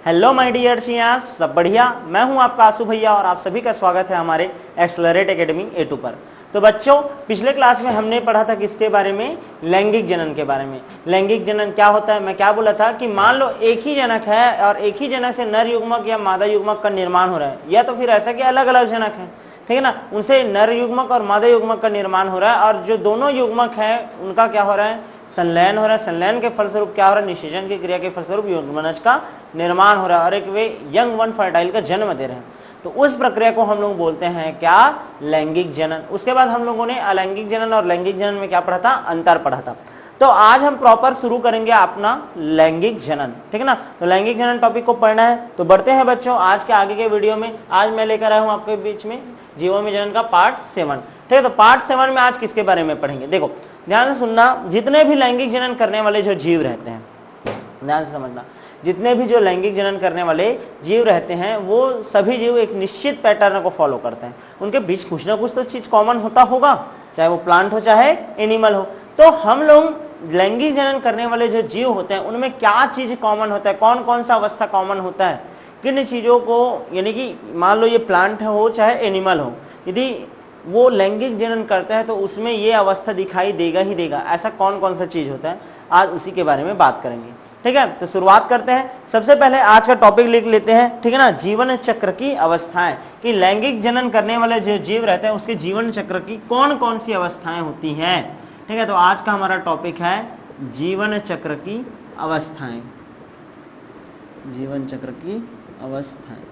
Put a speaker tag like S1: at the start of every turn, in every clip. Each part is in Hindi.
S1: हेलो माय डियर चियां, सब बढ़िया। मैं हूं आपका आसू भैया और आप सभी का स्वागत है हमारे एक्सेलरेट एकेडमी A2 पर। तो बच्चों, पिछले क्लास में हमने पढ़ा था किसके बारे में? लैंगिक जनन के बारे में। लैंगिक जनन क्या होता है? मैं क्या बोला था कि मान लो एक ही जनक है और एक ही जनक से नर युग्मक या मादा युग्मक का निर्माण हो रहा है, या तो फिर ऐसा कि अलग अलग जनक है, ठीक है ना, उनसे नर युग्मक और मादा युग्मक का निर्माण हो रहा है और जो दोनों युग्मक हैं उनका क्या हो रहा है? संलयन हो रहा है। संलयन के फलस्वरूप क्या हो रहा है? निषेचन की क्रिया के फलस्वरूप युग्मनज का निर्माण हो रहा है और एक वे यंग वन फर्टाइल का जन्म दे रहे हैं। तो उस प्रक्रिया को हम लोग बोलते हैं क्या? लैंगिक जनन। उसके बाद हम लोगों ने अलैंगिक जनन और लैंगिक जनन में क्या पढ़ा था? अंतर पढ़ा था। तो आज हम प्रॉपर शुरू करेंगे अपना लैंगिक जनन, ठीक है ना। तो लैंगिक जनन टॉपिक को पढ़ना है तो बढ़ते हैं बच्चों आज के आगे के वीडियो में। आज मैं लेकर आया हूं आपके बीच में जीवों में जनन का पार्ट 7, ठीक है। तो पार्ट 7 में आज किसके बारे में पढ़ेंगे? देखो ध्यान से सुनना, जितने भी लैंगिक जनन करने वाले जो जीव रहते हैं, ध्यान से समझना, जितने भी जो लैंगिक जनन करने वाले जीव रहते हैं वो सभी जीव एक निश्चित पैटर्न को फॉलो करते हैं। उनके बीच कुछ ना कुछ तो चीज कॉमन होता होगा, चाहे वो प्लांट हो चाहे एनिमल हो। तो हम लोग लैंगिक जनन करने वाले जो जीव होते हैं उनमें क्या चीज कॉमन होता है, कौन कौन सा अवस्था कॉमन होता है, किन चीजों को, यानी कि मान लो ये प्लांट हो चाहे एनिमल हो, यदि वो लैंगिक जनन करता है तो उसमें ये अवस्था दिखाई देगा ही देगा। ऐसा कौन कौन सा चीज होता है, आज उसी के बारे में बात करेंगे, ठीक है। तो शुरुआत करते हैं। सबसे पहले आज का टॉपिक लिख लेते हैं, ठीक है ना, जीवन चक्र की अवस्थाएं, कि लैंगिक जनन करने वाले जो जीव रहते हैं उसके जीवन चक्र की कौन कौन सी अवस्थाएं होती हैं, ठीक है। तो आज का हमारा टॉपिक है जीवन चक्र की अवस्थाएं, जीवन चक्र की अवस्थाएं,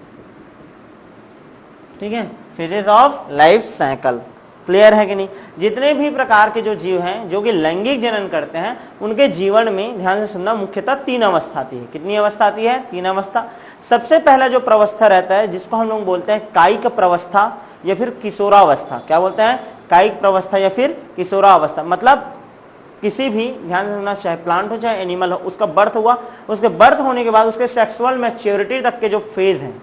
S1: ठीक है, phases of life cycle. Clear है कि नहीं? जितने भी प्रकार के जो जीव हैं जो कि लैंगिक जनन करते हैं उनके जीवन में, ध्यान से सुनना, मुख्यतः 3 अवस्था आती है। कितनी अवस्था आती है? 3 अवस्था। सबसे पहला जो प्रवस्था रहता है जिसको हम लोग बोलते हैं कायिक प्रवस्था या फिर किशोरावस्था। क्या बोलते हैं? कायिक प्रवस्था या फिर किशोरावस्था। मतलब किसी भी, ध्यान से सुनना, चाहे प्लांट हो चाहे एनिमल हो, उसका बर्थ हुआ, उसके बर्थ होने के बाद उसके सेक्सुअल मैच्योरिटी तक के जो फेज हैं,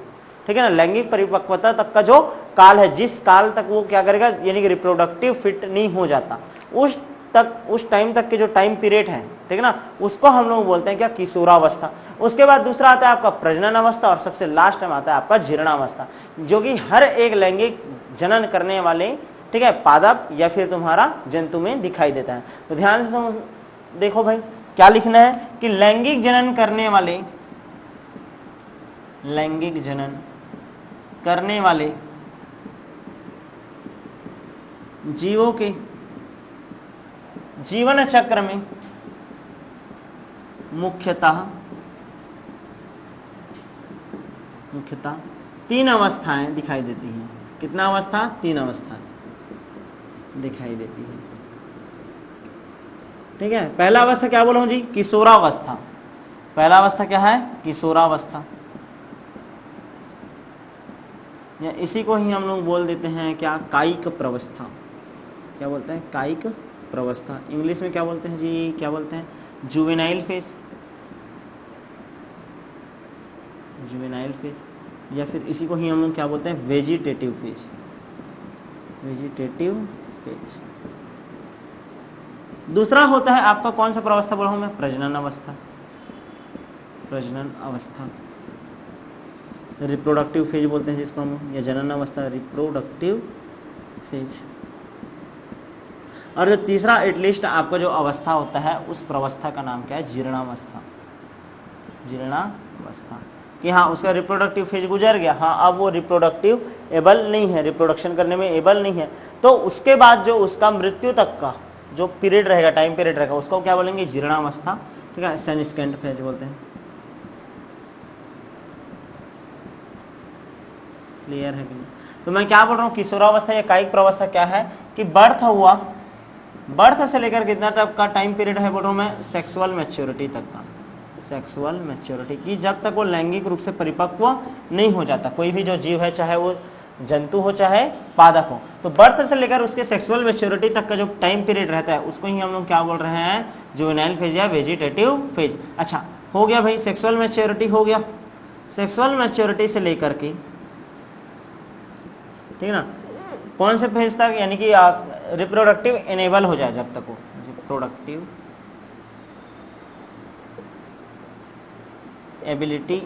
S1: ठीक है ना, लैंगिक परिपक्वता तक का जो काल है, जिस काल तक वो क्या करेगा, यानी कि रिप्रोडक्टिव फिट नहीं हो जाता, उस टाइम तक के जो टाइम पीरियड है, ठीक है ना, उसको हम लोग बोलते हैं क्या? किशोरावस्था। उसके बाद दूसरा आता है आपका प्रजनन अवस्था और सबसे लास्ट में आता है आपका जीर्णावस्था, जो कि हर एक लैंगिक जनन करने वाले, ठीक है, पादप या फिर तुम्हारा जंतु में दिखाई देता है। तो ध्यान से देखो भाई, क्या लिखना है कि लैंगिक जनन करने वाले, लैंगिक जनन करने वाले जीवों के जीवन चक्र में मुख्यतः 3 अवस्थाएं दिखाई देती हैं। कितना अवस्था? 3 अवस्था दिखाई देती है, ठीक है। पहला अवस्था क्या बोलूं जी? किशोरावस्था। पहला अवस्था क्या है? किशोरावस्था, या इसी को ही हम लोग बोल देते हैं क्या? कायिक प्रवस्था। क्या बोलते हैं? कायिक प्रवस्था। इंग्लिश में क्या बोलते हैं जी? क्या बोलते हैं? जुवेनाइल फेज, जुवेनाइल फेज, या फिर इसी को ही हम लोग क्या बोलते हैं? Vegetative phase, vegetative phase. दूसरा होता है आपका कौन सा प्रवस्था बोला हूं मैं? प्रजनन अवस्था, प्रजनन अवस्था, रिप्रोडक्टिव फेज बोलते हैं जिसको हम, या जनन अवस्था, रिप्रोडक्टिव फेज। और जो तीसरा एटलीस्ट आपका जो अवस्था होता है उस प्रवस्था का नाम क्या है? जीर्णावस्था, जीर्णावस्था, कि हाँ उसका रिप्रोडक्टिव फेज गुजर गया, हाँ अब वो रिप्रोडक्टिव एबल नहीं है, रिप्रोडक्शन करने में एबल नहीं है, तो उसके बाद जो उसका मृत्यु तक का जो पीरियड रहेगा, टाइम पीरियड रहेगा, उसको क्या बोलेंगे? जीर्णावस्था, ठीक है, सेनिस्केंट फेज बोलते हैं। क्लियर है कि नहीं? तो मैं क्या बोल रहा हूँ, किशोरावस्था या कायिक प्रवस्था क्या है कि बर्थ हुआ, बर्थ से लेकर कितना तक का टाइम पीरियड है बोल रहा हूँ मैं? सेक्सुअल मैच्योरिटी तक का, सेक्सुअल मैच्योरिटी की, जब तक वो लैंगिक रूप से परिपक्व नहीं हो जाता। कोई भी जो जीव है, चाहे वो जंतु हो चाहे पादप हो, तो बर्थ से लेकर उसके सेक्सुअल मैच्योरिटी तक का जो टाइम पीरियड रहता है उसको ही हम लोग क्या बोल रहे हैं? जुवेनाइल फेज या वेजिटेटिव फेज। अच्छा हो गया भाई, सेक्सुअल मैच्योरिटी हो गया। सेक्सुअल मैच्योरिटी से लेकर के, ठीक है ना, कौन से फेज तक, यानी कि रिप्रोडक्टिव एनेबल हो जाए जब तक वो, रिप्रोडक्टिव एबिलिटी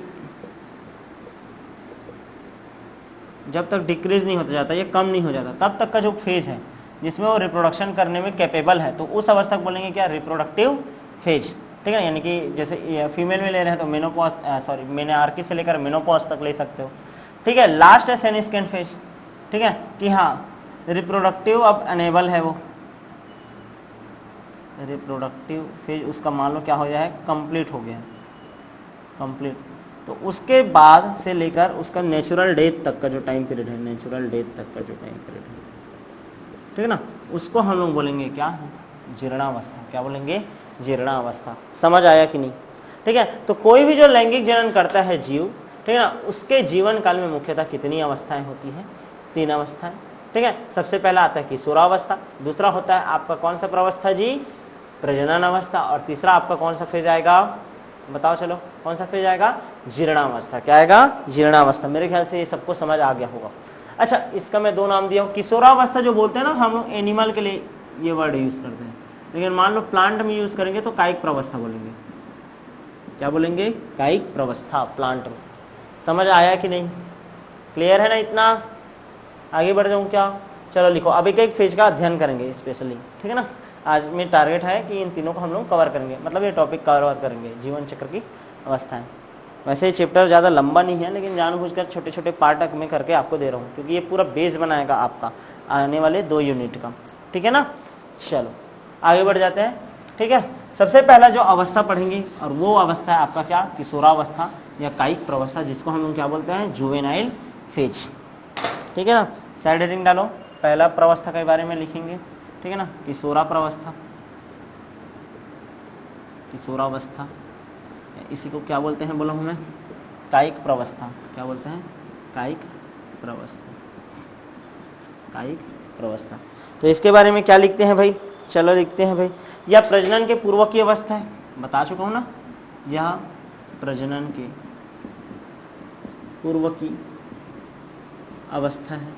S1: जब तक डिक्रीज नहीं होता जाता, ये कम नहीं हो जाता, तब तक का जो फेज है जिसमें वो रिप्रोडक्शन करने में कैपेबल है, तो उस अवस्था को बोलेंगे क्या, रिप्रोडक्टिव फेज। ठीक है, यानी कि जैसे फीमेल में ले रहे हैं तो मेनोपॉज, सॉरी मेनार्की से लेकर मेनोपॉज तक ले सकते हो। ठीक है, लास्ट है सेनिस्केंट फेज। ठीक है, कि हाँ रिप्रोडक्टिव अब अनेबल है, वो रिप्रोडक्टिव फेज उसका मान लो क्या हो जाए, कंप्लीट हो गया, कंप्लीट। तो उसके बाद से लेकर उसका नेचुरल डेथ तक का जो टाइम पीरियड है, नेचुरल डेथ तक का जो टाइम पीरियड है, ठीक है ना, उसको हम लोग बोलेंगे क्या, जीर्णावस्था। क्या बोलेंगे, जीर्णावस्था। समझ आया कि नहीं? ठीक है, तो कोई भी जो लैंगिक जनन करता है जीव, ठीक है ना, उसके जीवन काल में मुख्यतः कितनी अवस्थाएं होती हैं, 3 अवस्थाएं। ठीक है, सबसे पहला आता है किशोरावस्था, दूसरा होता है आपका कौन सा प्रवस्था जी, प्रजनन अवस्था, और तीसरा आपका कौन सा फेज आएगा, बताओ चलो कौन सा फेज आएगा, जीर्णावस्था। क्या आएगा, जीर्णावस्था। मेरे ख्याल से ये सबको समझ आ गया होगा। अच्छा, इसका मैं 2 नाम दिया हूँ। किशोरावस्था जो बोलते हैं ना हम लोग एनिमल के लिए ये वर्ड यूज करते हैं, लेकिन मान लो प्लांट में यूज करेंगे तो कायिक प्रवस्था बोलेंगे। क्या बोलेंगे, कायिक प्रवस्था प्लांट में। समझ आया कि नहीं, क्लियर है ना इतना? आगे बढ़ जाऊं क्या? चलो लिखो, अब एक एक फेज का अध्ययन करेंगे स्पेशली, ठीक है ना। आज में टारगेट है कि इन तीनों को हम लोग कवर करेंगे, मतलब ये टॉपिक कवर करेंगे, जीवन चक्र की अवस्थाएं। वैसे ये चैप्टर ज़्यादा लंबा नहीं है, लेकिन जानबूझकर छोटे छोटे पार्ट में करके आपको दे रहा हूँ, क्योंकि ये पूरा बेस बनाएगा आपका आने वाले 2 यूनिट का, ठीक है ना। चलो आगे बढ़ जाते हैं। ठीक है, सबसे पहला जो अवस्था पढ़ेंगे और वो अवस्था है आपका क्या, किशोरावस्था या कायिक प्रवस्था, जिसको हम लोग क्या बोलते हैं, जुवेनाइल फेज। ठीक है ना, साइड हेडिंग डालो, पहला प्रवस्था के बारे में लिखेंगे, ठीक है ना, किशोरा प्रवस्था, किशोरावस्था। इसी को क्या बोलते हैं बोला हूँ मैं, कायिक प्रवस्था। क्या बोलते हैं, कायिक प्रवस्था, कायिक प्रवस्था। तो इसके बारे में क्या लिखते हैं भाई, चलो लिखते हैं भाई, यह प्रजनन के पूर्व की अवस्था है, बता चुका हूँ ना, यह प्रजनन के पूर्व की अवस्था है,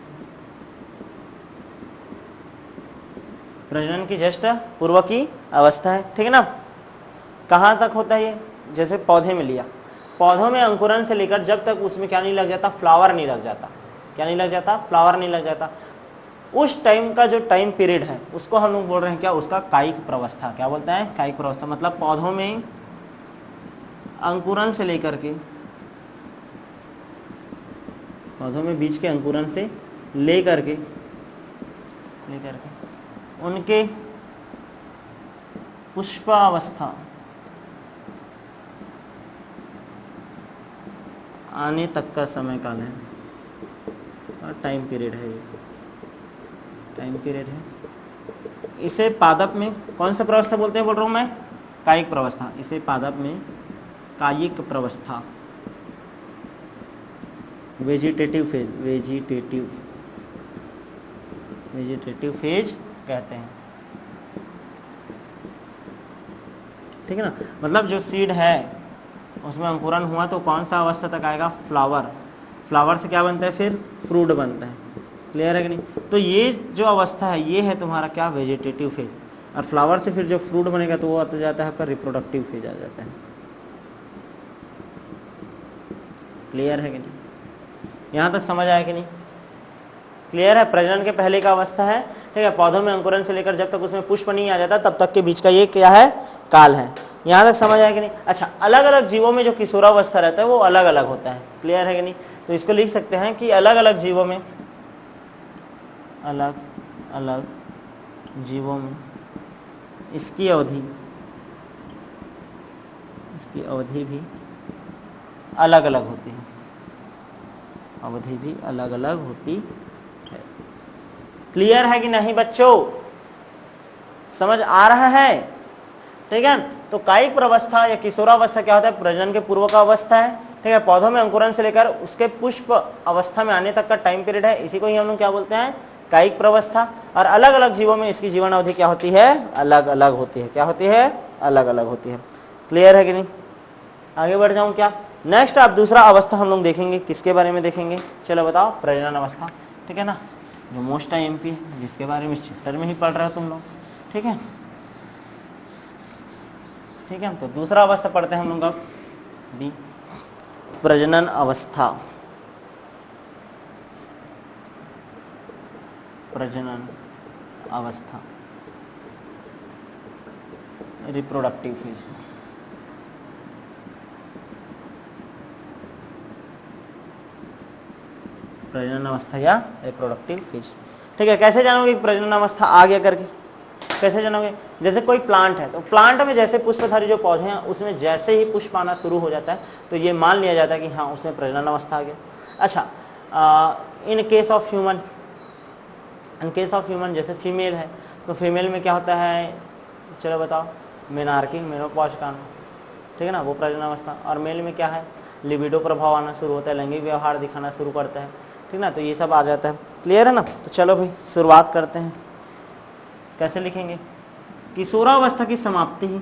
S1: प्रजनन की जस्ट पूर्व की अवस्था है, ठीक है ना। कहाँ तक होता है ये, जैसे पौधे में लिया, पौधों में अंकुरन से लेकर जब तक उसमें क्या नहीं लग जाता, फ्लावर नहीं लग जाता, क्या नहीं लग जाता, फ्लावर नहीं लग जाता, उस टाइम का जो टाइम पीरियड है उसको हम लोग बोल रहे हैं क्या, उसका कायिक प्रवस्था। क्या बोलते हैं, कायिक प्रवस्था। मतलब पौधों में अंकुरन से लेकर के, पौधों में बीज के अंकुरन से लेकर के उनके पुष्पावस्था आने तक का समय काल है और टाइम पीरियड है, ये टाइम पीरियड है। इसे पादप में कौन सा प्रवस्था बोलते हैं, बोल रहा हूँ मैं, कायिक प्रवस्था। इसे पादप में कायिक प्रवस्था, वेजिटेटिव फेज, वेजिटेटिव फेज कहते हैं, ठीक है ना। मतलब जो सीड है उसमें अंकुरन हुआ तो कौन सा अवस्था तक आएगा, फ्लावर। फ्लावर से क्या बनता है, फिर फ्रूट बनता है, क्लियर है कि नहीं। तो ये जो अवस्था है ये है तुम्हारा क्या, वेजिटेटिव फेज। और फ्लावर से फिर जो फ्रूट बनेगा तो वो आता जाता है आपका रिप्रोडक्टिव फेज आ जाता है, क्लियर है कि नहीं, यहाँ तक समझ आया कि नहीं, क्लियर है। प्रजनन के पहले का अवस्था है, ठीक है, पौधों में अंकुरन से लेकर जब तक उसमें पुष्प नहीं आ जाता तब तक के बीच का ये क्या है, काल है। यहाँ तक समझ आया कि नहीं। अच्छा, अलग अलग जीवों में जो किशोरावस्था रहता है वो अलग अलग होता है, क्लियर है कि नहीं। तो इसको लिख सकते हैं कि अलग अलग जीवों में, अलग अलग जीवों में इसकी अवधि भी अलग अलग होती है, अवधि भी अलग अलग होती है। क्लियर है कि नहीं बच्चों, समझ आ रहा है, ठीक है। तो कायिक प्रवस्था या किशोरावस्था क्या होता है, प्रजनन के पूर्व का अवस्था है, ठीक है, पौधों में अंकुरन से लेकर उसके पुष्प अवस्था में आने तक का टाइम पीरियड है, इसी को ही हम लोग क्या बोलते हैं, कायिक प्रवस्था। और अलग अलग जीवों में इसकी जीवन अवधि क्या होती है, अलग अलग होती है। क्या होती है, अलग अलग होती है, क्लियर है कि नहीं। आगे बढ़ जाऊं क्या, नेक्स्ट आप दूसरा अवस्था हम लोग देखेंगे, किसके बारे में देखेंगे, चलो बताओ, प्रजनन अवस्था, ठीक है ना, जो मोस्ट एमपी है, जिसके बारे में इस चैप्टर में ही पढ़ रहे हो तुम लोग, ठीक है, ठीक है। तो दूसरा अवस्था पढ़ते हैं हम लोग अब, बी, प्रजनन अवस्था। प्रजनन अवस्था, रिप्रोडक्टिव फेज। प्रजनन अवस्था या रिप्रोडक्टिव फेज। ठीक है, कैसे जानोगे कि प्रजनन अवस्था आ गया करके? कैसे जानोगे? जैसे कोई प्लांट है तो प्लांट में जैसे पुष्पधारी जो पौधे हैं उसमें जैसे ही पुष्प आना शुरू हो जाता है तो ये मान लिया जाता है कि हाँ उसमें प्रजनन अवस्था आ गया। अच्छा, इन केस ऑफ ह्यूमन, जैसे फीमेल है तो फीमेल में क्या होता है, चलो बताओ, मेनार्की, मेनोपॉज का आना, ठीक है ना, वो प्रजनन अवस्था। और मेल में क्या है, लिबिडो प्रभाव आना शुरू होता है, लैंगिक व्यवहार दिखाना शुरू करता है, ठीक ना, तो ये सब आ जाता है। क्लियर है ना? तो चलो भाई शुरुआत करते हैं। कैसे लिखेंगे? किशोरावस्था की समाप्ति ही,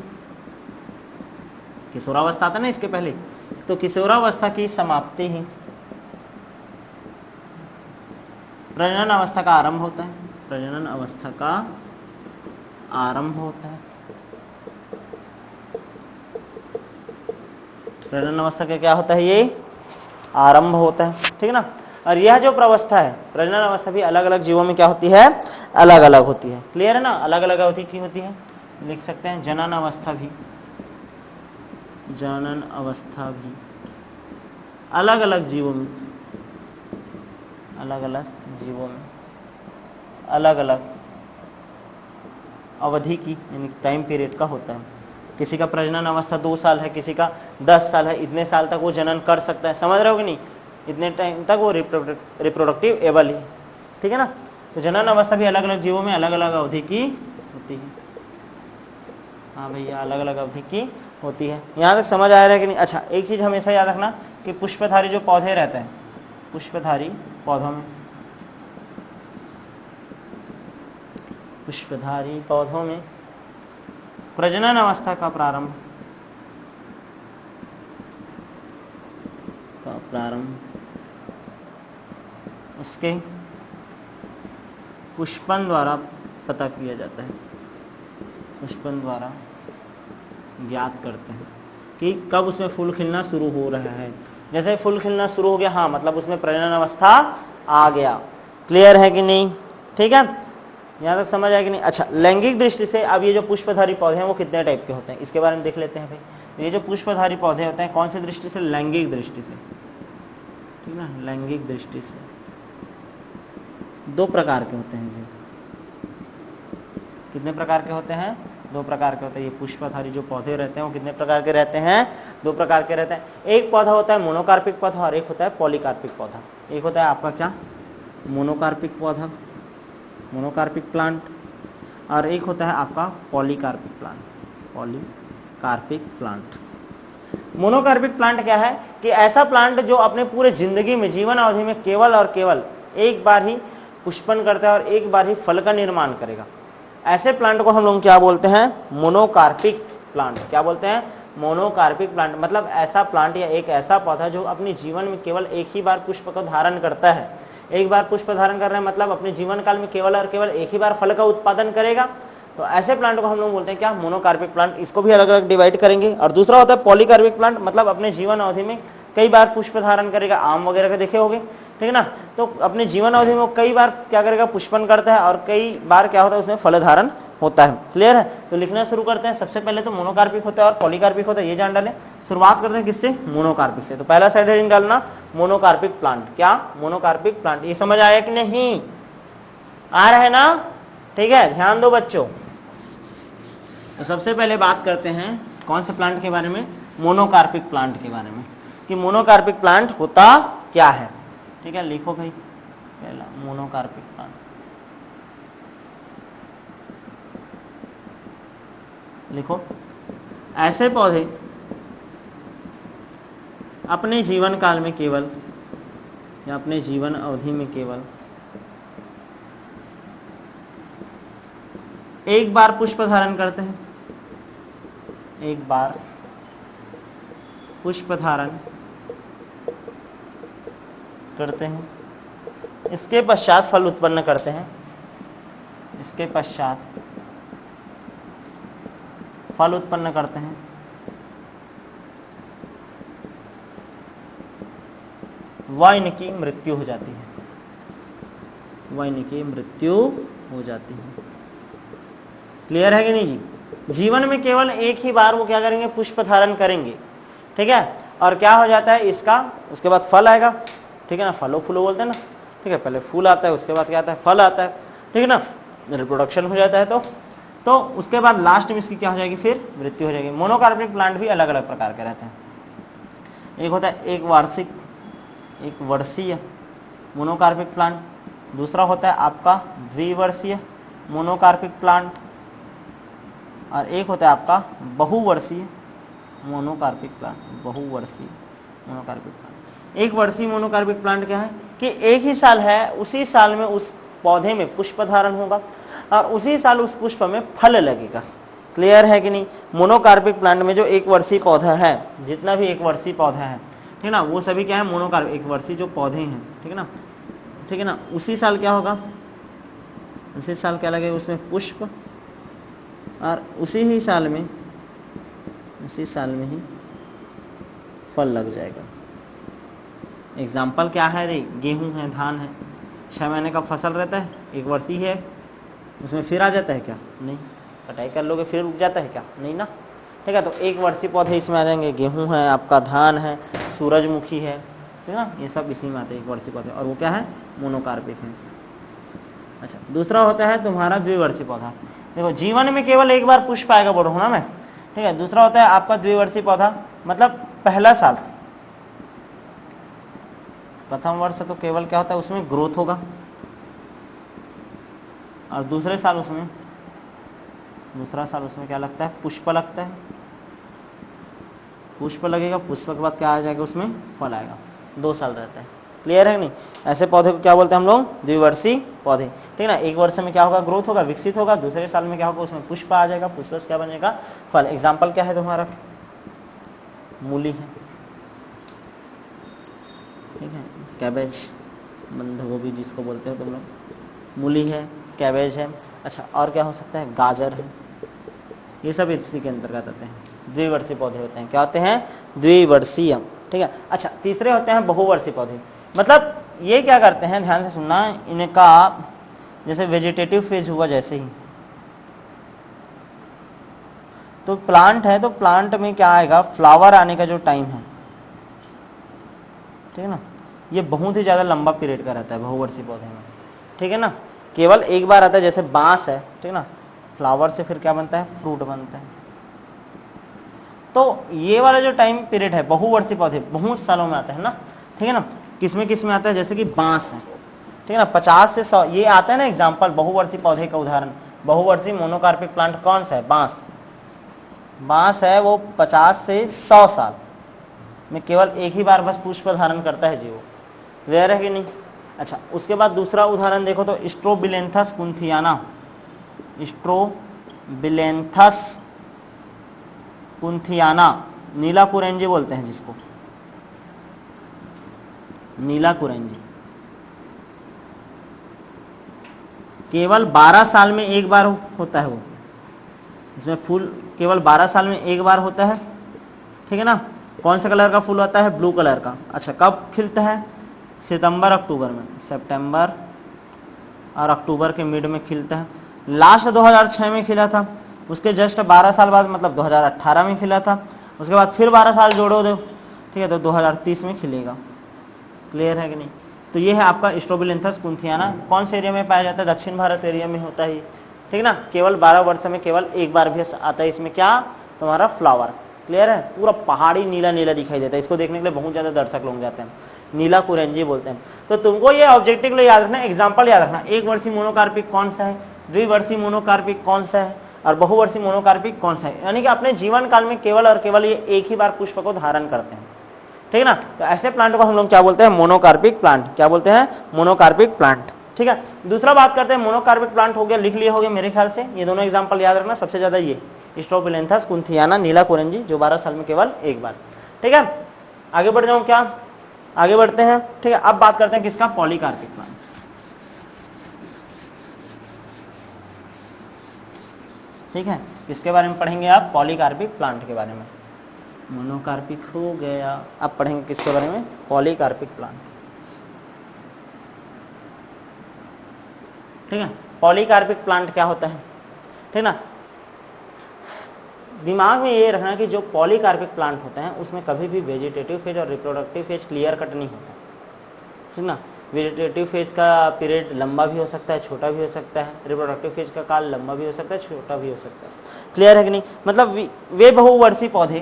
S1: किशोरावस्था आता ना इसके पहले, तो किशोरावस्था की समाप्ति ही प्रजनन अवस्था का आरंभ होता है। प्रजनन अवस्था का आरंभ होता है। प्रजनन अवस्था का क्या होता है? ये आरंभ होता है, ठीक है ना। और यह जो प्रवस्था है, प्रजनन अवस्था भी अलग अलग जीवों में क्या होती है? अलग अलग होती है। क्लियर है ना? अलग अलग अवधि की होती है। लिख सकते हैं जनन अवस्था भी, जनन अवस्था भी अलग अलग जीवों में, अलग अलग जीवों में अलग अलग अवधि की यानी टाइम पीरियड का होता है। किसी का प्रजनन अवस्था 2 साल है, किसी का 10 साल है, इतने साल तक वो जनन कर सकता है, समझ रहे हो कि नहीं? इतने टाइम तक वो रिप्रोडक्टिव एबल है, ठीक है ना। तो जनन अवस्था भी अलग अलग जीवों में अलग अलग अवधि की होती है। हाँ भैया, अलग अलग अवधि की होती है। यहाँ तक समझ आ रहा है कि नहीं? अच्छा, एक चीज हमेशा याद रखना कि पुष्पधारी जो पौधे रहते हैं, पुष्पधारी पौधों में, पुष्पधारी पौधों में प्रजनन अवस्था का प्रारंभ उसके पुष्पन द्वारा पता किया जाता है, पुष्पन द्वारा ज्ञात करते हैं कि कब उसमें फूल खिलना शुरू हो रहा है। जैसे फूल खिलना शुरू हो गया, हाँ मतलब उसमें प्रजनन अवस्था आ गया। क्लियर है कि नहीं? ठीक है, यहाँ तक समझ आया कि नहीं? अच्छा, लैंगिक दृष्टि से अब ये जो पुष्पधारी पौधे हैं वो कितने टाइप के होते हैं इसके बारे में देख लेते हैं भाई। ये जो पुष्पधारी पौधे होते हैं कौन सी दृष्टि से? लैंगिक दृष्टि से, ठीक ना। लैंगिक दृष्टि से 2 प्रकार के होते हैं भाई। कितने प्रकार के होते हैं? 2 प्रकार के होते हैं। ये पुष्पधारी जो पौधे रहते हैं वो कितने प्रकार के रहते हैं? 2 प्रकार के रहते हैं। एक पौधा होता है मोनोकार्पिक पौधा और एक होता है पॉलीकार्पिक पौधा। एक होता है आपका क्या? मोनोकार्पिक पौधा, मोनोकार्पिक प्लांट, और एक होता है आपका polycarpic plant, polycarpic plant. Monocarpic plant क्या है कि ऐसा प्लांट जो अपने पूरे जिंदगी में, जीवन अवधि में केवल और केवल एक बार ही पुष्पन करता है और एक बार ही फल का निर्माण करेगा। ऐसे प्लांट को हम लोग क्या बोलते हैं? Monocarpic plant. क्या बोलते हैं? Monocarpic plant. मतलब ऐसा प्लांट या एक ऐसा पौधा जो अपने जीवन में केवल एक ही बार पुष्प को धारण करता है। एक बार पुष्प धारण कर रहे हैं मतलब अपने जीवन काल में केवल और केवल एक ही बार फल का उत्पादन करेगा। तो ऐसे प्लांट को हम लोग बोलते हैं क्या? Monocarpic plant. इसको भी अलग अलग डिवाइड करेंगे। और दूसरा होता है पॉलीकार्पिक प्लांट, मतलब अपने जीवन अवधि में कई बार पुष्प धारण करेगा। आम वगैरह के देखे होंगे, ठीक है ना। तो अपने जीवन अवधि में वो कई बार क्या करेगा? पुष्पन करता है और कई बार क्या होता है? उसमें फल धारण होता है। क्लियर है? तो लिखना शुरू करते हैं। सबसे पहले तो मोनोकार्पिक होता है और पॉलीकार्पिक होता है, ये जान डालें। शुरुआत करते हैं किससे? मोनोकार्पिक से। तो पहला साइड हेडिंग डालना मोनोकार्पिक प्लांट। क्या? Monocarpic plant. ये समझ आया कि नहीं? आ रहा है ना? ठीक है, ध्यान दो बच्चों। तो सबसे पहले बात करते हैं कौन से प्लांट के बारे में? मोनोकार्पिक प्लांट के बारे में, कि मोनोकार्पिक प्लांट होता क्या है। ठीक है, लिखो भाई पहला मोनोकार्पिक प्लांट। लिखो, ऐसे पौधे अपने जीवन काल में केवल या अपने जीवन अवधि में केवल एक बार पुष्प धारण करते हैं। एक बार पुष्प धारण करते हैं, इसके पश्चात फल उत्पन्न करते हैं। इसके पश्चात फल उत्पन्न करते हैं। वह इनकी मृत्यु हो जाती है। वह इनकी मृत्यु हो जाती है। क्लियर है कि नहीं जी? जीवन में केवल एक ही बार वो क्या करेंगे, पुष्प धारण करेंगे, ठीक है। और क्या हो जाता है इसका, उसके बाद फल आएगा, ठीक है ना, फलो फूलो बोलते हैं ना, ठीक है, पहले फूल आता है, उसके बाद क्या आता है, फल आता है, ठीक है ना, रिप्रोडक्शन हो जाता है। तो उसके बाद लास्ट में इसकी क्या हो जाएगी, फिर मृत्यु हो जाएगी। मोनोकार्पिक प्लांट भी अलग अलग प्रकार के रहते हैं। एक होता है एक वार्षिक, एक वर्षीय मोनोकार्पिक प्लांट, दूसरा होता है आपका द्विवर्षीय मोनोकार्पिक प्लांट, और एक होता है आपका बहुवर्षीय मोनोकार्पिक प्लांट। बहुवर्षीय मोनोकार्पिक प्लांट, एक वर्षीय मोनोकार्पिक प्लांट क्या है कि एक ही साल है, उसी साल में उस पौधे में पुष्प धारण होगा और उसी साल उस पुष्प में फल लगेगा। क्लियर है कि नहीं? मोनोकार्पिक प्लांट में जो एक वर्षीय पौधा है, जितना भी एक वर्षीय पौधा है, ठीक है ना, वो सभी क्या है, मोनोकार्पिक, एक वर्षीय जो पौधे हैं, ठीक है ना, ठीक है ना, उसी साल क्या होगा, उसी साल क्या लगेगा उसमें पुष्प, और उसी ही साल में ही फल लग जाएगा। एग्जाम्पल क्या है रे, गेहूं है, धान है, 6 महीने का फसल रहता है, एक वर्षीय है, उसमें फिर आ जाता है क्या? नहीं। कटाई कर लोगे फिर उग जाता है क्या? नहीं ना, ठीक है। तो एक वर्षीय पौधे इसमें आ जाएंगे, गेहूं है, आपका धान है, सूरजमुखी है, ठीक है ना, ये सब इसी में आते हैं, एक वर्षीय पौधे, और वो क्या है, मोनोकार्पिक है। अच्छा, दूसरा होता है तुम्हारा द्विवर्षीय पौधा। देखो, जीवन में केवल एक बार पुष्प आएगा, बोल रहा हूं ना मैं, ठीक है। दूसरा होता है आपका द्विवर्षीय पौधा, मतलब पहला साल, प्रथम वर्ष तो केवल क्या होता है, उसमें ग्रोथ होगा, और दूसरा साल उसमें क्या लगता है, पुष्प लगता है, पुष्प लगेगा, पुष्प के बाद क्या आ जाएगा, उसमें फल आएगा, 2 साल रहता है। क्लियर है नहीं? ऐसे पौधे को क्या बोलते हैं हम लोग, द्विवर्षीय पौधे, ठीक है ना। एक वर्ष में क्या होगा, ग्रोथ होगा, विकसित होगा, दूसरे साल में क्या होगा, उसमें पुष्प आ जाएगा, पुष्प से क्या बनेगा, फल। एग्जाम्पल क्या है तुम्हारा, मूली है, ठीक है, कैबेज, बंद गोभी जिसको बोलते हो तुम लोग, मूली है, कैबेज है। अच्छा, और क्या हो सकता है, गाजर है, ये सब इसी के अंतर्गत आते हैं, द्विवर्षीय पौधे होते हैं। क्या होते हैं, द्विवर्षीय, ठीक है। अच्छा, तीसरे होते हैं बहुवर्षीय पौधे, मतलब ये क्या करते हैं, ध्यान से सुनना, इनका जैसे वेजिटेटिव फेज हुआ, जैसे ही तो प्लांट है, तो प्लांट में क्या आएगा, फ्लावर आने का जो टाइम है, ठीक है ना, ये बहुत ही ज़्यादा लंबा पीरियड का रहता है बहुवर्षीय पौधे में, ठीक है ना। केवल एक बार आता है, जैसे बांस है, ठीक है ना, फ्लावर से फिर क्या बनता है, फ्रूट बनता है। तो ये वाला जो टाइम पीरियड है, बहुवर्षीय पौधे बहुत सालों में आता है ना, ठीक है ना। किस में आता है, जैसे कि बांस है, ठीक है ना, 50 से 100 ये आता है ना एग्जाम्पल, बहुवर्षीय पौधे का उदाहरण। बहुवर्षीय मोनोकार्पिक प्लांट कौन सा है, बांस है, वो 50 से 100 साल में केवल एक ही बार बस पुष्प धारण करता है जी, वो। क्लियर है कि नहीं? अच्छा, उसके बाद दूसरा उदाहरण देखो तो स्ट्रोबिलेंथस कुंथियाना, स्ट्रोबिलेंथस कुंथियाना, नीला कुरेंजी बोलते हैं जिसको, नीला कुरेंजी, केवल 12 साल में एक बार होता है वो, इसमें फूल केवल 12 साल में एक बार होता है, ठीक है ना। कौन सा कलर का फूल होता है, ब्लू कलर का। अच्छा, कब खिलता है, सितंबर अक्टूबर में, सितंबर और अक्टूबर के मिड में खिलता है। लास्ट 2006 में खिला था, उसके जस्ट 12 साल बाद मतलब 2018 में खिला था, उसके बाद फिर 12 साल जोड़ो दो, ठीक है, तो 2030 में खिलेगा। क्लियर है कि नहीं? तो ये है आपका स्ट्रोबिलेंथस कुंथियाना। कौन से एरिया में पाया जाता है, दक्षिण भारत एरिया में होता है, ठीक है ना। केवल 12 वर्ष में केवल एक बार भी आता है इसमें क्या, तुम्हारा फ्लावर। क्लियर है? पूरा पहाड़ी नीला नीला दिखाई देता है, इसको देखने के लिए बहुत ज़्यादा दर्शक लोग जाते हैं, नीला कुरेंजी बोलते हैं। तो तुमको ये ऑब्जेक्टिव के लिए याद रखना, एग्जाम्पल याद रखना, एक वर्षीय मोनोकार्पिक कौन सा है, द्विवर्षीय मोनोकार्पिक कौन सा है, और बहुवर्षीय मोनोकार्पिक कौन सा है। यानी कि अपने जीवन काल में केवल और केवल ये एक ही बार पुष्प को धारण करते हैं, ठीक है ना। तो ऐसे प्लांट को हम लोग क्या बोलते हैं, मोनोकार्पिक प्लांट। क्या बोलते हैं, मोनोकार्पिक प्लांट, ठीक है। दूसरा बात करते हैं, मोनोकार्पिक प्लांट हो गया, लिख लिए हो गया मेरे ख्याल से, ये दोनों एग्जाम्पल याद रखना। सबसे ज्यादा ये स्ट्रोबिलेंथस कुंथियाना, नीला कुरेंजी, जो 12 साल में केवल एक बार, ठीक है। आगे बढ़ जाऊं क्या, आगे बढ़ते हैं, ठीक है। अब बात करते हैं किसका, पॉलीकार्पिक प्लांट, ठीक है। किसके बारे में पढ़ेंगे आप, पॉलीकार्पिक प्लांट के बारे में। मोनोकार्पिक हो गया, अब पढ़ेंगे किसके बारे में, पॉलीकार्पिक प्लांट। ठीक है। पॉलीकार्पिक प्लांट क्या होता है, ठीक ना। दिमाग में ये रखना कि जो पॉलीकार्पिक प्लांट होते हैं उसमें कभी भी वेजिटेटिव फेज और रिप्रोडक्टिव फेज क्लियर कट नहीं होता, ठीक ना। वेजिटेटिव फेज का पीरियड लंबा भी हो सकता है, छोटा भी हो सकता है। रिप्रोडक्टिव फेज का काल लंबा भी हो सकता है, छोटा भी हो सकता है। क्लियर है कि नहीं। मतलब वे बहुवर्षीय पौधे,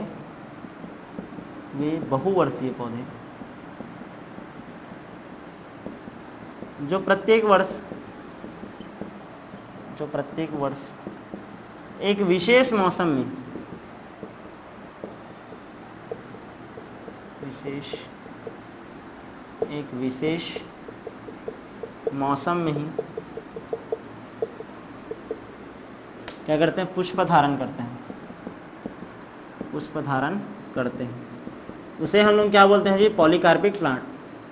S1: वे बहुवर्षीय पौधे जो प्रत्येक वर्ष एक विशेष मौसम में एक विशेष मौसम में ही क्या करते हैं, पुष्प धारण करते हैं, पुष्प धारण करते हैं। उसे हम लोग क्या बोलते हैं जी, पॉलीकार्पिक प्लांट,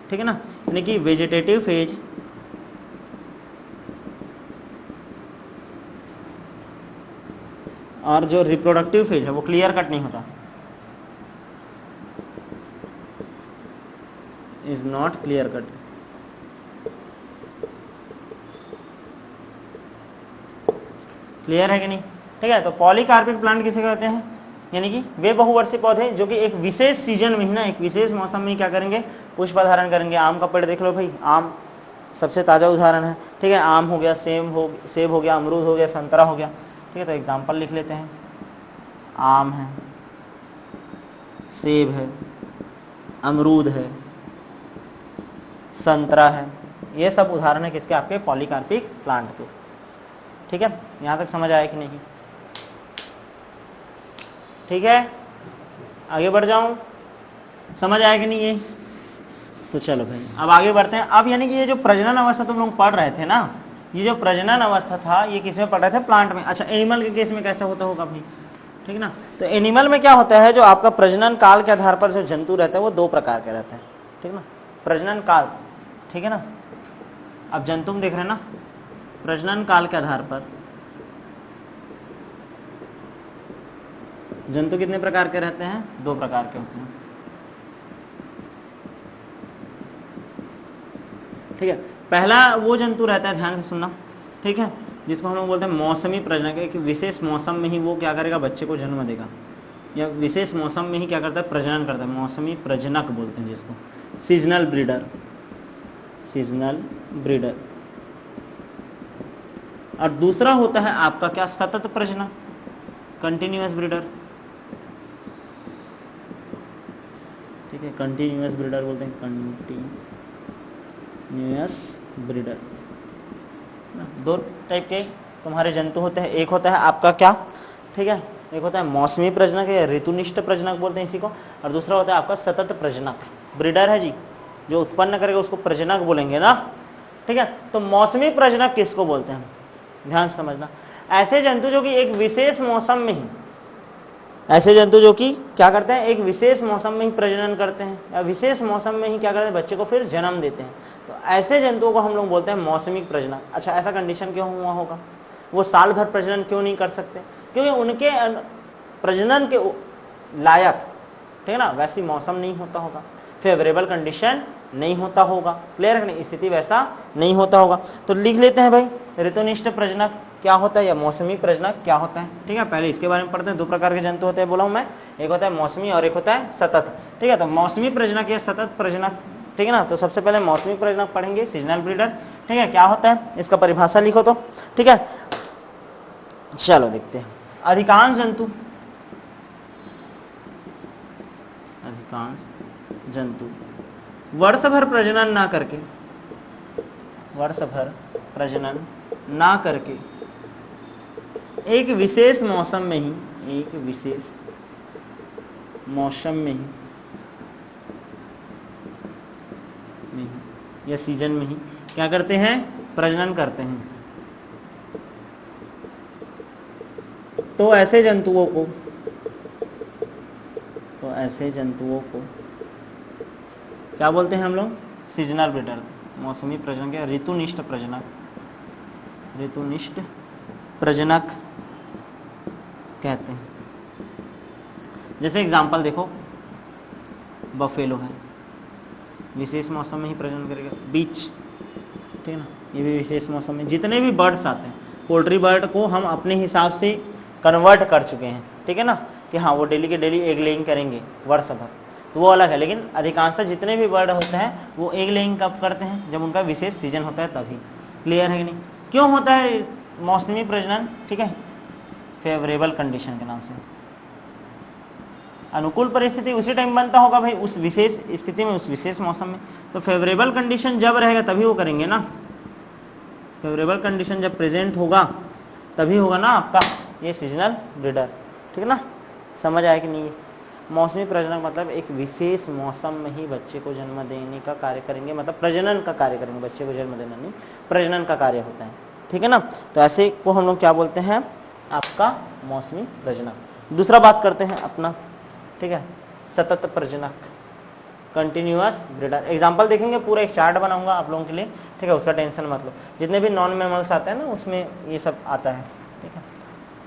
S1: ठीक है ना। यानी कि वेजिटेटिव फेज और जो रिप्रोडक्टिव फेज है वो क्लियर कट नहीं होता, is not clear cut. Clear है कि नहीं, ठीक है। तो पॉलीकार्पिक प्लांट किसे कहते हैं, यानी कि वे बहुवर्षीय पौधे जो कि एक विशेष सीजन में ही ना, एक विशेष मौसम में क्या करेंगे, पुष्प धारण करेंगे। आम का पेड़ देख लो भाई, आम सबसे ताज़ा उदाहरण है, ठीक है। आम हो गया, सेब हो गया, अमरूद हो गया, संतरा हो गया, ठीक है। तो एग्जाम्पल लिख लेते हैं, आम है, सेब है, अमरूद है, संतरा है। ये सब उदाहरण है किसके, आपके पॉलीकार्पिक प्लांट के, ठीक है। यहाँ तक समझ आया कि नहीं, ठीक है। आगे बढ़ जाऊं, समझ आया कि नहीं ये। तो चलो भाई अब आगे बढ़ते हैं। अब यानी कि ये जो प्रजनन अवस्था तुम लोग पढ़ रहे थे ना, ये जो प्रजनन अवस्था था ये किस में पढ़ रहे थे, प्लांट में। अच्छा, एनिमल के केस में कैसा होता होगा भाई, ठीक ना। तो एनिमल में क्या होता है, जो आपका प्रजनन काल के आधार पर जो जंतु रहता है वो दो प्रकार के रहते हैं, ठीक ना। प्रजनन काल, ठीक है ना। अब जंतु में देख रहे हैं ना, प्रजनन काल के आधार पर जंतु कितने प्रकार के रहते हैं, दो प्रकार के होते हैं, ठीक है। पहला वो जंतु रहता है, ध्यान से सुनना, ठीक है, जिसको हम लोग बोलते हैं मौसमी प्रजनक। एक विशेष मौसम में ही वो क्या करेगा, बच्चे को जन्म देगा, या विशेष मौसम में ही क्या करता है, प्रजनन करता है। मौसमी प्रजनक बोलते हैं जिसको, सीजनल ब्रीडर, सीजनल ब्रीडर। और दूसरा होता है आपका क्या, सतत प्रजनक, कंटिन्यूअस ब्रीडर, ठीक है। कंटिन्यूअस ब्रीडर बोलते हैं, कंटिन्यूअस ब्रीडर। दो टाइप के तुम्हारे जंतु होते हैं, एक होता है आपका क्या, ठीक है, एक होता है मौसमी प्रजनक या ऋतुनिष्ठ प्रजनक बोलते हैं इसी को, और दूसरा होता है आपका सतत प्रजनक। ब्रीडर है जी, जो उत्पन्न करेगा उसको प्रजनक बोलेंगे ना, ठीक है। तो मौसमी प्रजनक किसको बोलते हैं, ध्यान समझना। ऐसे जंतु जो कि एक विशेष मौसम में ही, ऐसे जंतु जो कि क्या करते हैं, एक विशेष मौसम में ही प्रजनन करते हैं, या विशेष मौसम में ही क्या करते हैं, बच्चे को फिर जन्म देते हैं। तो ऐसे जंतुओं को हम लोग बोलते हैं मौसमिक प्रजनक। अच्छा, ऐसा कंडीशन क्यों हुआ होगा, वो साल भर प्रजनन क्यों नहीं कर सकते, क्योंकि उनके प्रजनन के लायक, ठीक है ना, वैसी मौसम नहीं होता होगा, फेवरेबल कंडीशन नहीं होता होगा। क्लियर है नहीं, स्थिति वैसा नहीं होता होगा। तो लिख लेते हैं भाई, ऋतुनिष्ठ प्रजनक क्या होता है या मौसमी प्रजनक क्या होता है, ठीक है। पहले इसके बारे में पढ़ते हैं। दो प्रकार के जंतु होते हैं बोला हूं मैं, एक होता है मौसमी और एक होता है सतत, ठीक है। तो मौसमी प्रजनक या सतत प्रजनक, ठीक है ना। तो सबसे पहले मौसमी प्रजनक पढ़ेंगे, सीजनल ब्रीडर, ठीक है। क्या होता है इसका परिभाषा लिखो तो, ठीक है। चलो देखते हैं। अधिकांश जंतु वर्ष भर प्रजनन ना करके एक विशेष मौसम में ही या सीजन में ही क्या करते हैं, प्रजनन करते हैं। तो ऐसे जंतुओं को क्या बोलते हैं हम लोग, सीजनल ब्रीडर, मौसमी प्रजनक या ऋतुनिष्ठ प्रजनक कहते हैं। जैसे एग्जांपल देखो, बफेलो है, विशेष मौसम में ही प्रजनन करेगा। बीच, ठीक है ना, ये भी विशेष मौसम में जितने भी बर्ड्स आते हैं, पोल्ट्री बर्ड को हम अपने हिसाब से कन्वर्ट कर चुके हैं, ठीक है ना, कि हाँ वो डेली के डेली एग लेइंग करेंगे वर्ष भर, तो वो अलग है। लेकिन अधिकांशतः जितने भी बर्ड होते हैं वो एग लेइंग कब करते हैं, जब उनका विशेष सीजन होता है तभी। क्लियर है कि नहीं? क्यों होता है मौसमी प्रजनन? ठीक है, फेवरेबल कंडीशन के नाम से। अनुकूल परिस्थिति उसी टाइम बनता होगा भाई, उस विशेष स्थिति में, उस विशेष मौसम में। तो फेवरेबल कंडीशन जब रहेगा तभी वो करेंगे ना, फेवरेबल कंडीशन जब प्रेजेंट होगा तभी होगा ना आपका ये सीजनल ब्रीडर, ठीक है ना। समझ आया कि नहीं? मौसमी प्रजनक मतलब एक विशेष मौसम में ही बच्चे को जन्म देने का कार्य करेंगे, मतलब प्रजनन का कार्य करेंगे, बच्चे को जन्म देना नहीं, प्रजनन का कार्य होता है, ठीक है ना। तो ऐसे को हम लोग क्या बोलते हैं, आपका मौसमी प्रजनक। दूसरा बात करते हैं अपना, ठीक है, सतत प्रजनक, कंटिन्यूअस ब्रीडर। एग्जाम्पल देखेंगे, पूरा एक चार्ट बनाऊंगा आप लोगों के लिए, ठीक है, उसका टेंशन मतलब। जितने भी नॉन मैमल्स आते हैं ना उसमें ये सब आता है, ठीक है,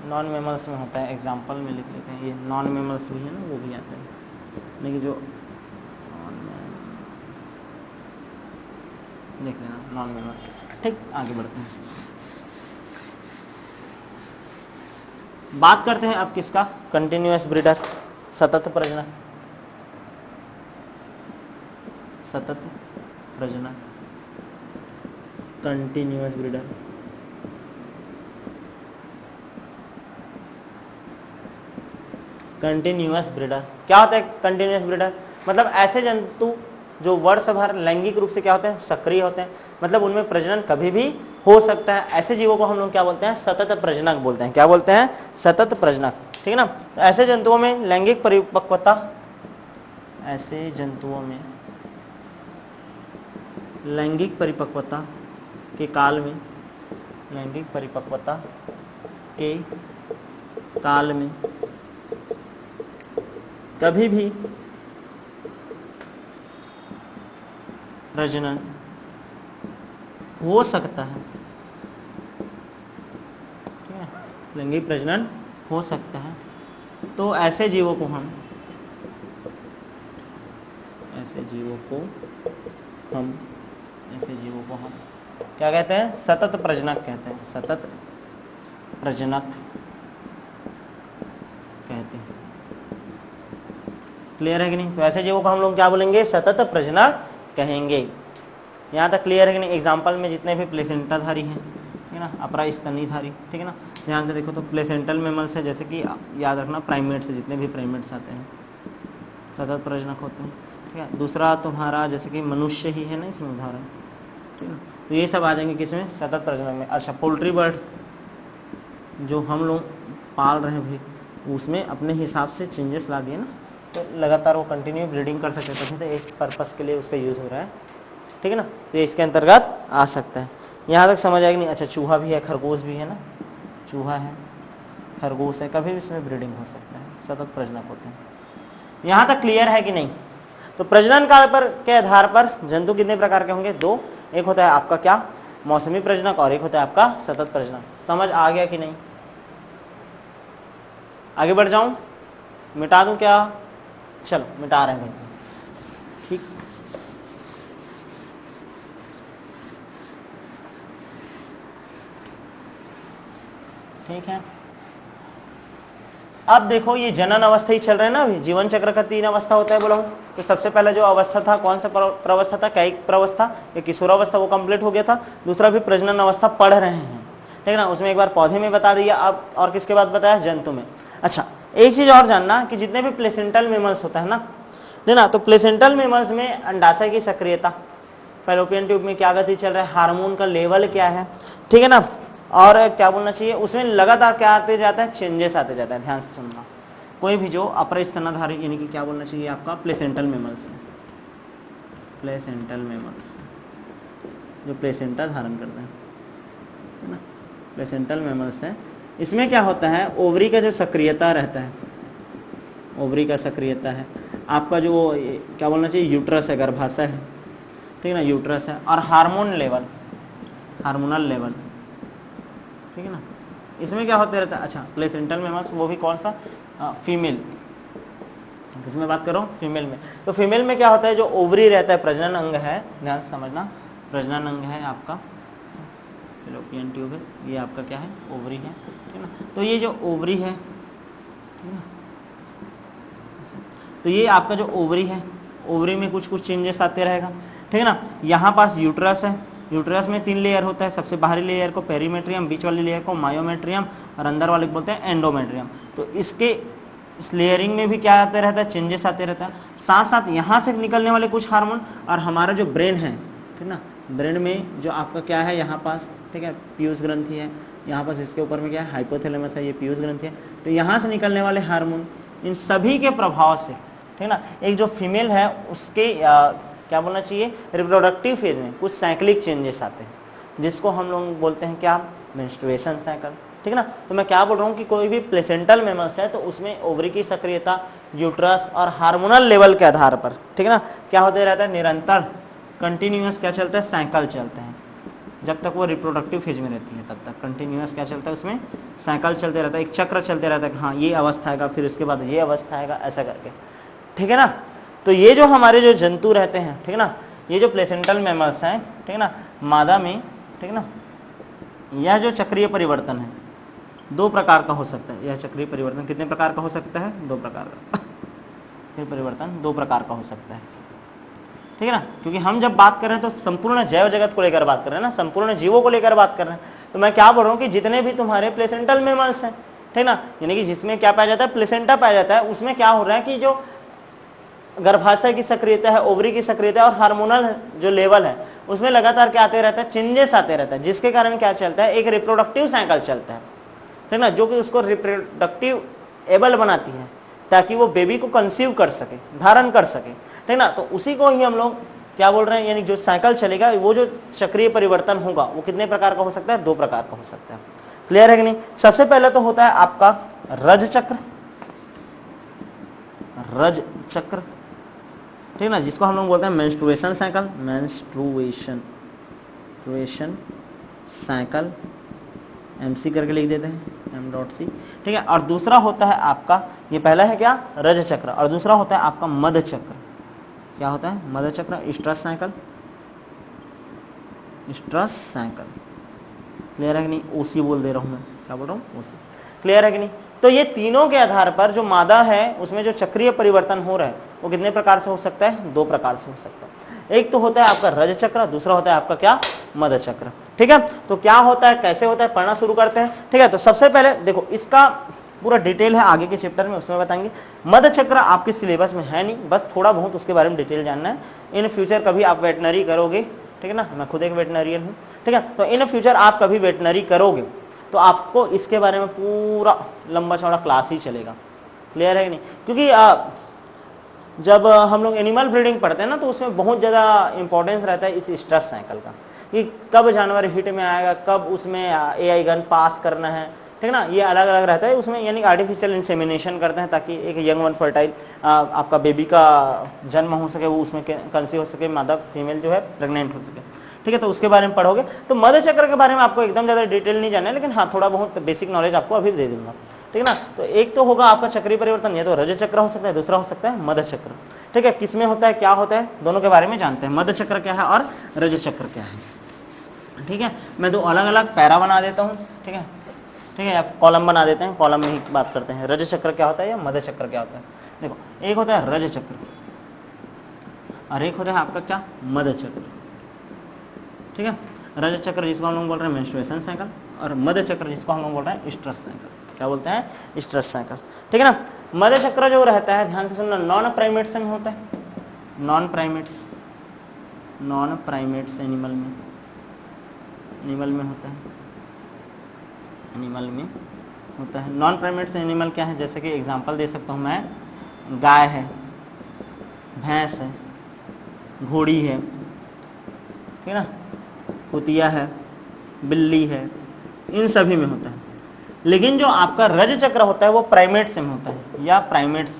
S1: नॉन मैमल्स में होता है, एग्जाम्पल में लिख लेते हैं, ये नॉन मैमल्स भी है ना, वो भी आता है, लेकिन जो देख लेना नॉन मैमल्स। ठीक, आगे बढ़ते हैं, बात करते हैं अब किसका, कंटिन्यूअस ब्रीडर, सतत प्रजनक, सतत प्रजनक, कंटिन्यूअस ब्रीडर। कंटिन्यूअस ब्रीडर क्या होता है? कंटिन्यूअस ब्रीडर मतलब ऐसे जंतु जो वर्ष भर लैंगिक रूप से क्या होते हैं, सक्रिय होते हैं, मतलब उनमें प्रजनन कभी भी हो सकता है। ऐसे जीवों को हम लोग क्या बोलते हैं, सतत प्रजनक बोलते हैं। क्या बोलते हैं? सतत प्रजनक, ठीक है ना। तो ऐसे जंतुओं में लैंगिक परिपक्वता, ऐसे जंतुओं में लैंगिक परिपक्वता के काल में, लैंगिक परिपक्वता के काल में कभी भी प्रजनन हो सकता है, ठीक है, लैंगिक प्रजनन हो सकता है। तो ऐसे जीवों को हम, ऐसे जीवों को हम क्या कहते हैं? सतत प्रजनक कहते हैं, सतत प्रजनक कहते हैं। क्लियर है कि नहीं? तो ऐसे जीवों को हम लोग क्या बोलेंगे? सतत प्रजनक कहेंगे। यहाँ तक क्लियर है कि नहीं? एग्जाम्पल में जितने भी प्लेसेंटाधारी हैं, ठीक है ना, अपरा स्तनीधारी, ठीक है ना, ध्यान से देखो तो प्लेसेंटल मैमल्स है, जैसे कि याद रखना प्राइमेट्स है, जितने भी प्राइमेट्स आते हैं सतत प्रजनक होते हैं, ठीक है। दूसरा तुम्हारा जैसे कि मनुष्य ही है ना इसमें उदाहरण, ठीक है ना, तो ये सब आ जाएंगे किसमें? सतत प्रजनक में। अच्छा, पोल्ट्री बर्ड जो हम लोग पाल रहे हैं भाई, उसमें अपने हिसाब से चेंजेस ला दिए ना, तो लगातार वो कंटिन्यू ब्रीडिंग कर सकते हैं, तो एक पर्पस के लिए उसका यूज़ हो रहा है, ठीक है ना, तो ये इसके अंतर्गत आ सकता है। यहाँ तक समझ आएगी नहीं? अच्छा, चूहा भी है, खरगोश भी है ना, चूहा है, खरगोश है, कभी भी इसमें ब्रीडिंग हो सकता है, सतत प्रजनक होते हैं। यहाँ तक क्लियर है कि नहीं? तो प्रजनन काल पर के आधार पर जंतु कितने प्रकार के होंगे? दो, एक होता है आपका क्या? मौसमी प्रजनक, और एक होता है आपका सतत प्रजनक। समझ आ गया कि नहीं? आगे बढ़ जाऊं, मिटा दूं क्या? चलो मिटा रहे हैं भाई, ठीक। ठीक है, अब देखो ये जनन अवस्था ही चल रहा है ना अभी। जीवन चक्र का 3 अवस्था होता है बोला हूं। तो सबसे पहले जो अवस्था था, कौन सा प्रवस्था था? कैयिक प्रवस्था, ये किशोरावस्था, वो कंप्लीट हो गया था। दूसरा भी प्रजनन अवस्था पढ़ रहे हैं, ठीक है ना, उसमें एक बार पौधे में बता दिया, अब और किसके बाद बताया? जंतु में। अच्छा, एक चीज और जानना कि जितने भी प्लेसेंटल मेमल्स होता है ना, तो प्लेसेंटल मेमल्स में अंडाशय की सक्रियता, फैलोपियन ट्यूब में क्या गति चल रहा है, हार्मोन का लेवल क्या है, ठीक है ना, और क्या बोलना चाहिए, उसमें लगातार क्या आते जाता है? चेंजेस आते जाता है। ध्यान से सुनना, कोई भी जो अपर स्तनाधारी, यानी कि क्या बोलना चाहिए आपका? प्लेसेंटल मेमल्स, प्लेसेंटल मेमल्स जो प्लेसेंटा धारण करते हैं, है ना, प्लेसेंटल मेमल्स है। इसमें क्या होता है? ओवरी का जो सक्रियता रहता है, ओवरी का सक्रियता है, आपका जो क्या बोलना चाहिए? यूट्रस है, गर्भाशय है, ठीक है ना, यूट्रस है, और हार्मोन लेवल, हार्मोनल लेवल, ठीक है ना, इसमें क्या होते रहता है? अच्छा, प्लेसेंटल मेमल्स, वो भी कौन सा? फीमेल, किसमें बात करो? फीमेल में। तो फीमेल में क्या होता है? जो ओवरी रहता है, प्रजनन अंग है, ध्यान से समझना, प्रजनन अंग है आपका, फैलोपियन ट्यूब है, ये आपका क्या है, ओवरी है, ठीक है ना। तो ये जो ओवरी है, ठीक है ना, तो ये आपका जो ओवरी है, ओवरी में कुछ कुछ चेंजेस आते रहेगा, ठीक है ना। यहाँ पास यूट्रस है, यूट्रस में 3 लेयर होता है, सबसे बाहरी लेयर को पेरीमेट्रियम, बीच वाली लेयर को मायोमेट्रियम और अंदर वाले को बोलते हैं एंडोमेट्रियम। तो इसके इस लेयरिंग में भी क्या आते रहता है, चेंजेस आते रहता है। साथ साथ यहाँ से निकलने वाले कुछ हार्मोन और हमारा जो ब्रेन है, ठीक ना, ब्रेन में जो आपका क्या है यहाँ पास, ठीक है, पीयूष ग्रंथि है, यहाँ पास इसके ऊपर में क्या है, हाइपोथैलेमस है, ये पीयूष ग्रंथि है। तो यहाँ से निकलने वाले हार्मोन, इन सभी के प्रभाव से, ठीक ना, एक जो फीमेल है उसके क्या बोलना चाहिए, रिप्रोडक्टिव फेज में कुछ साइक्लिक चेंजेस आते हैं, जिसको हम लोग बोलते हैं क्या, मेंस्ट्रुएशन साइकिल, ठीक ना। तो मैं क्या बोल रहा हूँ कि कोई भी प्लेसेंटल मेमल्स है तो उसमें ओवरी की सक्रियता यूट्रस और हार्मोनल लेवल के आधार पर, ठीक है ना, क्या होते रहता है, निरंतर कंटिन्यूअस क्या चलता है, साइकिल चलते हैं। जब तक वो रिप्रोडक्टिव फेज में रहती है तब तक कंटिन्यूअस क्या चलता है, उसमें साइकिल चलते रहता है, एक चक्र चलते रहता है, हाँ ये अवस्था आएगा, फिर इसके बाद ये अवस्था आएगा, ऐसा करके, ठीक है ना। तो ये जो हमारे जो जंतु रहते हैं, ठीक है ना, ये जो प्लेसेंटल मेमल्स हैं, ठीक है ना, मादा में, ठीक है ना, यह जो चक्रीय परिवर्तन है 2 प्रकार का हो सकता है। यह चक्रीय परिवर्तन कितने प्रकार का हो सकता है, 2 प्रकार का। फिर परिवर्तन 2 प्रकार का हो सकता है, ठीक है ना, क्योंकि हम जब बात कर रहे हैं तो संपूर्ण जैव जगत को लेकर बात कर रहे हैं ना, संपूर्ण जीवों को लेकर बात कर रहे हैं। तो मैं क्या बोल रहा हूँ कि जितने भी तुम्हारे प्लेसेंटल मेमल्स हैं, ठीक ना, यानी कि जिसमें क्या पाया जाता है, प्लेसेंटा पाया जाता है, उसमें क्या हो रहा है कि जो गर्भाशय की सक्रियता है, ओवरी की सक्रियता और हार्मोनल जो लेवल है उसमें लगातार क्या आते रहता है, चेंजेस आते रहता है, जिसके कारण क्या चलता है, एक रिप्रोडक्टिव साइकिल चलता है, ठीक ना, जो कि उसको रिप्रोडक्टिव एबल बनाती है ताकि वो बेबी को कंसीव कर सके, धारण कर सके, ठीक ना। तो उसी को ही हम लोग क्या बोल रहे हैं, यानी जो साइकिल चलेगा, वो जो चक्रीय परिवर्तन होगा वो कितने प्रकार का हो सकता है, 2 प्रकार का हो सकता है। क्लियर है कि नहीं। सबसे पहले तो होता है आपका रज चक्र, रज चक्र, ठीक ना, जिसको हम लोग बोलते हैं menstruation cycle, menstruation cycle, MC करके लिख देते हैं, M.C, ठीक है। और दूसरा होता है आपका, ये पहला है क्या, रज चक्र, और दूसरा होता है आपका मध चक्र। क्या होता है, मध चक्र, स्ट्रस साइकिल, स्ट्रस साइकिल। क्लियर है कि नहीं, ओसी बोल दे रहा हूँ मैं, क्या बोल रहा हूँ, ओसी। क्लियर है कि नहीं। तो ये तीनों के आधार पर जो मादा है उसमें जो चक्रीय परिवर्तन हो रहा है वो कितने प्रकार से हो सकता है, 2 प्रकार से हो सकता है। एक तो होता है आपका रज चक्र, दूसरा होता है आपका क्या, मध चक्र, ठीक है। तो क्या होता है, कैसे होता है, पढ़ना शुरू करते हैं, ठीक है। तो सबसे पहले देखो, इसका पूरा डिटेल है आगे के चैप्टर में, उसमें बताएंगे। मध चक्र आपके सिलेबस में है नहीं, बस थोड़ा बहुत उसके बारे में डिटेल जानना है। इन फ्यूचर कभी आप वेटनरी करोगे, ठीक है ना, मैं खुद एक वेटनरियन हूँ, ठीक है। तो इन फ्यूचर आप कभी वेटनरी करोगे तो आपको इसके बारे में पूरा लंबा चौड़ा क्लास ही चलेगा। क्लियर है कि नहीं, क्योंकि जब हम लोग एनिमल ब्रीडिंग पढ़ते हैं ना तो उसमें बहुत ज़्यादा इंपॉर्टेंस रहता है इस स्ट्रेस साइकिल का, कि कब जानवर हिट में आएगा, कब उसमें AI गन पास करना है, ठीक है ना, ये अलग अलग रहता है उसमें। यानी आर्टिफिशियल इंसेमिनेशन करते हैं ताकि एक यंग वन फर्टाइल आपका बेबी का जन्म हो सके, वो उसमें कंसीव हो सके, मादा फीमेल जो है प्रेग्नेंट हो सके, ठीक है। तो उसके बारे में पढ़ोगे। तो मध चक्र के बारे में आपको एकदम ज़्यादा डिटेल नहीं जानना है, लेकिन हाँ थोड़ा बहुत बेसिक नॉलेज आपको अभी दे दूंगा, ठीक है ना। तो एक तो होगा आपका चक्रीय परिवर्तन, ये तो रज चक्र हो सकता है, दूसरा हो सकता है मध चक्र, ठीक है। किसमें होता है, क्या होता है, दोनों के बारे में जानते हैं। मध चक्र क्या है और रज चक्र क्या है, ठीक है। मैं 2 अलग अलग पैरा बना देता हूँ, ठीक है, ठीक है, या कॉलम बना देते हैं, कॉलम में ही बात करते हैं। रज चक्र क्या होता है या मध चक्र क्या होता है। देखो, एक होता है रज चक्र और एक होता है आपका क्या, मध चक्र, ठीक है। रज चक्र जिसको हम लोग बोल रहे हैं मेंस्ट्रुएशन साइकिल, और मध चक्र जिसको हम लोग बोल रहे हैं स्ट्रेस साइकिल। क्या बोलते हैं, स्ट्रेस साइकिल, ठीक है ना। मध चक्र जो रहता है, ध्यान से सुनना, नॉन प्राइमेट्स में होता है, नॉन प्राइमेट्स एनिमल में होता है, एनिमल में होता है। नॉन प्राइमेट्स एनिमल क्या है, जैसे कि एग्जांपल दे सकता हूँ मैं, गाय है, भैंस है, घोड़ी है, ठीक है ना, कुतिया है, बिल्ली है, इन सभी में होता है। लेकिन जो आपका रज चक्र होता है वो प्राइमेट्स में होता है, या प्राइमेट्स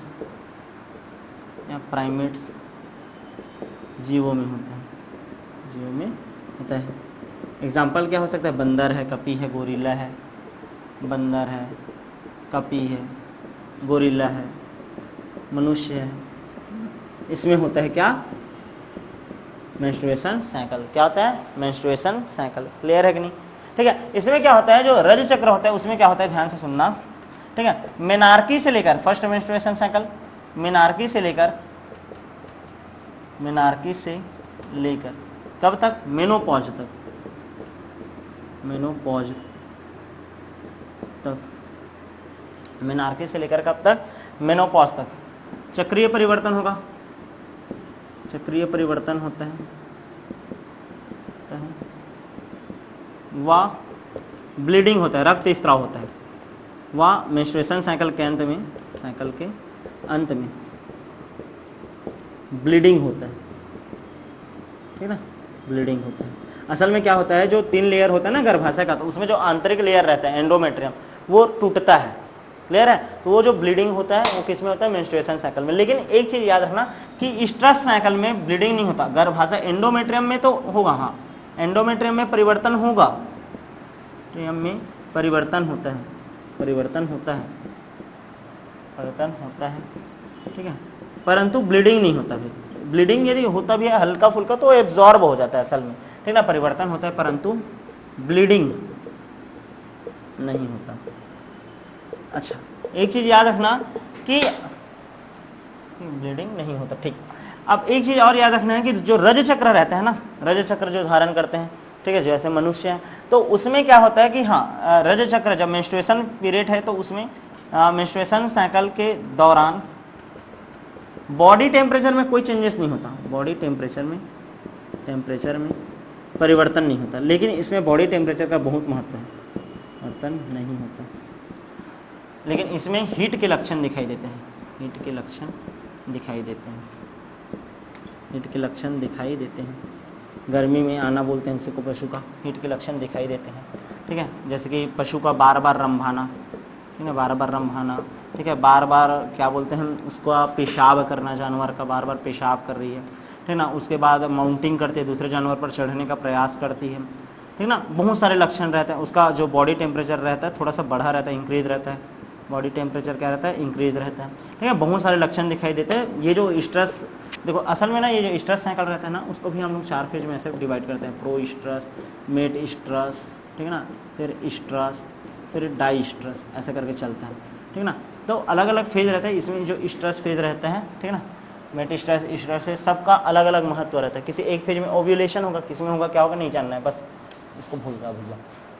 S1: जीवों में होता है, जीवों में होता है। एग्जाम्पल क्या हो सकता है, बंदर है, कपी है, गोरिल्ला है, बंदर है, कपी है, गोरिल्ला है, मनुष्य है, इसमें होता है क्या, मेंस्ट्रुएशन साइकिल। क्या होता है, मेंस्ट्रुएशन साइकिल। क्लियर है कि नहीं, ठीक है। इसमें क्या होता है, जो रज चक्र होता है उसमें क्या होता है, ध्यान से सुनना, ठीक है। मेनार्की से लेकर फर्स्ट मेंस्ट्रुएशन साइकिल, मेनार्की से लेकर कब तक, मेनोपॉज तक, मेनोपॉज तक, मेनार्की से लेकर कब तक, मेनोपॉज तक चक्रीय परिवर्तन होगा, चक्रीय परिवर्तन होता है व ब्लीडिंग होता है, रक्त स्त्राव होता है, व मेंस्ट्रुएशन साइकिल के अंत में ब्लीडिंग होता है, ठीक है ना, ब्लीडिंग होता है। असल में क्या होता है, जो 3 लेयर होता है ना गर्भाशय का, तो उसमें जो आंतरिक लेयर रहता है एंडोमेट्रियम वो टूटता है, क्लियर है। तो वो जो ब्लीडिंग होता है वो किस में होता है, मेंस्ट्रुएशन साइकिल में। लेकिन एक चीज याद रखना कि स्ट्रस साइकिल में ब्लीडिंग नहीं होता, गर्भाशय एंडोमेट्रियम में तो होगा, हाँ एंडोमेट्रियम में परिवर्तन होगा, मेट्रियम में परिवर्तन होता है, परिवर्तन होता है, ठीक है, परंतु ब्लीडिंग नहीं होता। फिर ब्लीडिंग यदि होता भी है हल्का फुल्का तो एब्जॉर्ब हो जाता है असल में, ठीक ना, परिवर्तन होता है परंतु ब्लीडिंग नहीं होता। अच्छा, एक चीज याद रखना कि ब्लीडिंग नहीं होता, ठीक। अब एक चीज और याद रखना है कि जो रज चक्र रहता है ना, रज चक्र जो धारण करते हैं, ठीक है, जैसे मनुष्य है, तो उसमें क्या होता है कि हाँ रज चक्र जब मेंस्ट्रुएशन पीरियड है तो उसमें मेंस्ट्रुएशन साइकिल के दौरान बॉडी टेम्परेचर में कोई चेंजेस नहीं होता, बॉडी टेम्परेचर में परिवर्तन नहीं होता। लेकिन इसमें बॉडी टेम्परेचर का बहुत महत्व है, परिवर्तन नहीं होता, लेकिन इसमें हीट के लक्षण दिखाई देते हैं, हीट के लक्षण दिखाई देते हैं, हीट के लक्षण दिखाई देते हैं। गर्मी में आना बोलते हैं इसी को, पशु का हीट के लक्षण दिखाई देते हैं, ठीक है। जैसे कि पशु का बार बार रंभाना, ठीक है, बार बार रंभाना, ठीक है, बार बार क्या बोलते हैं उसको, पेशाब करना, जानवर का बार बार पेशाब कर रही है, ठीक ना। उसके बाद माउंटिंग करती है, दूसरे जानवर पर चढ़ने का प्रयास करती है, ठीक ना। बहुत सारे लक्षण रहते हैं। उसका जो बॉडी टेम्परेचर रहता है थोड़ा सा बढ़ा रहता है, इंक्रीज रहता है, बॉडी टेम्परेचर क्या रहता है, इंक्रीज रहता है, ठीक है। बहुत सारे लक्षण दिखाई देते हैं। ये जो स्ट्रेस देखो, असल में ना ये जो स्ट्रेस साइकिल रहता है ना, उसको भी हम लोग 4 फेज में ऐसे डिवाइड करते हैं, प्रो स्ट्रेस, मेट स्ट्रेस, ठीक है ना, फिर स्ट्रेस, फिर डाई स्ट्रेस, ऐसे करके चलता है, ठीक ना। तो अलग अलग फेज रहता है। इसमें जो स्ट्रेस फेज रहता है, ठीक है ना, मेट स्ट्रेस, स्ट्रेस, सबका अलग अलग महत्व रहता है। किसी एक फेज में ओव्यूलेशन होगा, किसी में होगा क्या होगा नहीं जानना है, बस इसको भूल जाओ,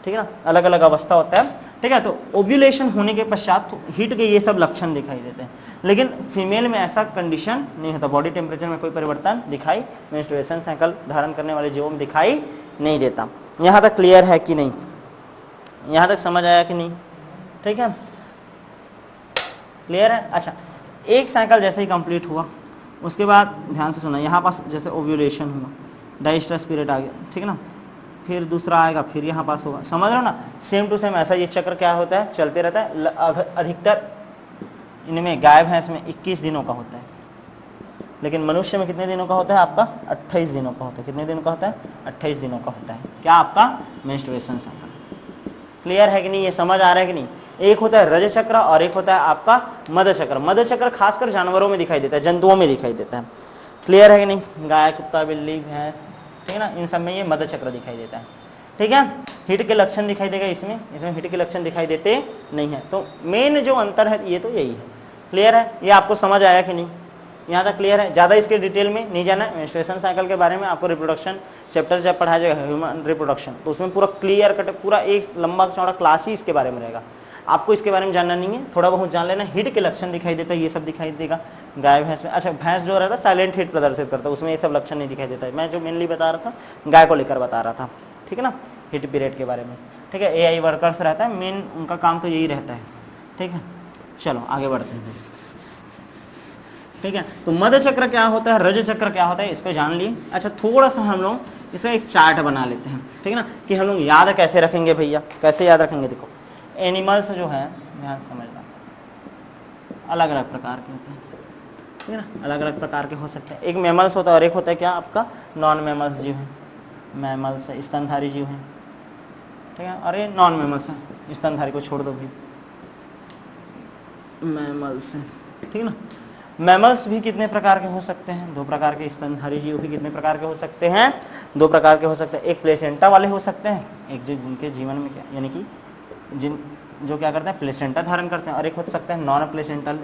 S1: ठीक है ना। अलग अलग अवस्था होता है, ठीक है। तो ओव्यूलेशन होने के पश्चात हीट के ये सब लक्षण दिखाई देते हैं। लेकिन फीमेल में ऐसा कंडीशन नहीं होता, बॉडी टेम्परेचर में कोई परिवर्तन दिखाई, मेंस्ट्रुएशन साइकिल धारण करने वाले जीवों में दिखाई नहीं देता। यहाँ तक क्लियर है कि नहीं, यहाँ तक समझ आया कि नहीं, ठीक है, क्लियर है। अच्छा, एक साइकिल जैसे ही कंप्लीट हुआ उसके बाद ध्यान से सुना, यहाँ पास जैसे ओव्यूलेशन हुआ, डाइस्ट्रेस पीरियड आ गया, ठीक है ना, फिर दूसरा आएगा, फिर यहाँ पास होगा, समझ रहे हो ना, सेम टू सेम ऐसा ये चक्र क्या होता है, चलते रहता है। अधिकतर इनमें गाय भैंस में 21 दिनों का होता है, लेकिन मनुष्य में कितने दिनों का होता है आपका, 28 दिनों का होता है। कितने दिनों का होता है, 28 दिनों का होता है, क्या आपका मेंस्ट्रुएशन साइकिल। क्लियर है कि नहीं, ये समझ आ रहा है कि नहीं। एक होता है रज चक्र और एक होता है आपका मद चक्र। मद चक्र खासकर जानवरों में दिखाई देता है, जंतुओं में दिखाई देता है। क्लियर है कि नहीं, गाय, कुत्ता, बिल्ली, भैंस, ठीक है ना, इन सब में ये मद चक्र दिखाई देता है, ठीक है। हीट के लक्षण दिखाई देगा इसमें हीट के लक्षण दिखाई देते नहीं है। तो मेन जो अंतर है ये तो यही है। क्लियर है, ये आपको समझ आया कि नहीं, यहाँ तक क्लियर है। ज़्यादा इसके डिटेल में नहीं जाना है। मेंस्ट्रुएशन साइकिल के बारे में आपको रिप्रोडक्शन चैप्टर जब पढ़ाया जाएगा, ह्यूमन रिप्रोडक्शन, तो उसमें पूरा क्लियर कट, पूरा एक लंबा चौड़ा क्लास ही इसके बारे में रहेगा। आपको इसके बारे में जानना नहीं है, थोड़ा बहुत जान लेना। हीट के लक्षण दिखाई देता है, ये सब दिखाई देगा गाय भैंस में। अच्छा, भैंस जो रहता है साइलेंट हीट प्रदर्शित करता है, उसमें ये सब लक्षण नहीं दिखाई देता है। मैं जो मेनली बता रहा था गाय को लेकर बता रहा था, ठीक है ना, हीट पीरियड के बारे में, ठीक है। AI वर्कर्स रहता है, मेन उनका काम तो यही रहता है, ठीक है। चलो आगे बढ़ते हैं, ठीक है। तो मद चक्र क्या होता है, रज चक्र क्या होता है, इसको जान लिए। अच्छा, थोड़ा सा हम लोग इसका एक चार्ट बना लेते हैं, ठीक है ना, कि हम लोग याद कैसे रखेंगे भैया, कैसे याद रखेंगे। देखो, एनिमल्स जो है, ध्यान समझना, अलग अलग प्रकार के होते हैं, ठीक है ना, अलग अलग प्रकार के हो सकते हैं। एक मैमल्स होता है और एक होता है क्या आपका नॉन मैमल्स जीव है। मैमल्स है, स्तनधारी जीव है, ठीक है, और ये नॉन मैमल्स है, स्तनधारी को छोड़ दो भाई, मैमल्स है, ठीक है ना। मैमल्स भी कितने प्रकार के हो सकते हैं, 2 प्रकार के। स्तनधारी जीव भी कितने प्रकार के हो सकते हैं, दो प्रकार के हो सकते हैं, एक प्लेसेंटा वाले हो सकते हैं, एक जो जिनके जीवन में क्या यानी कि जो क्या करते हैं प्लेसेंटा धारण करते हैं, और एक हो सकता है नॉन प्लेसेंटल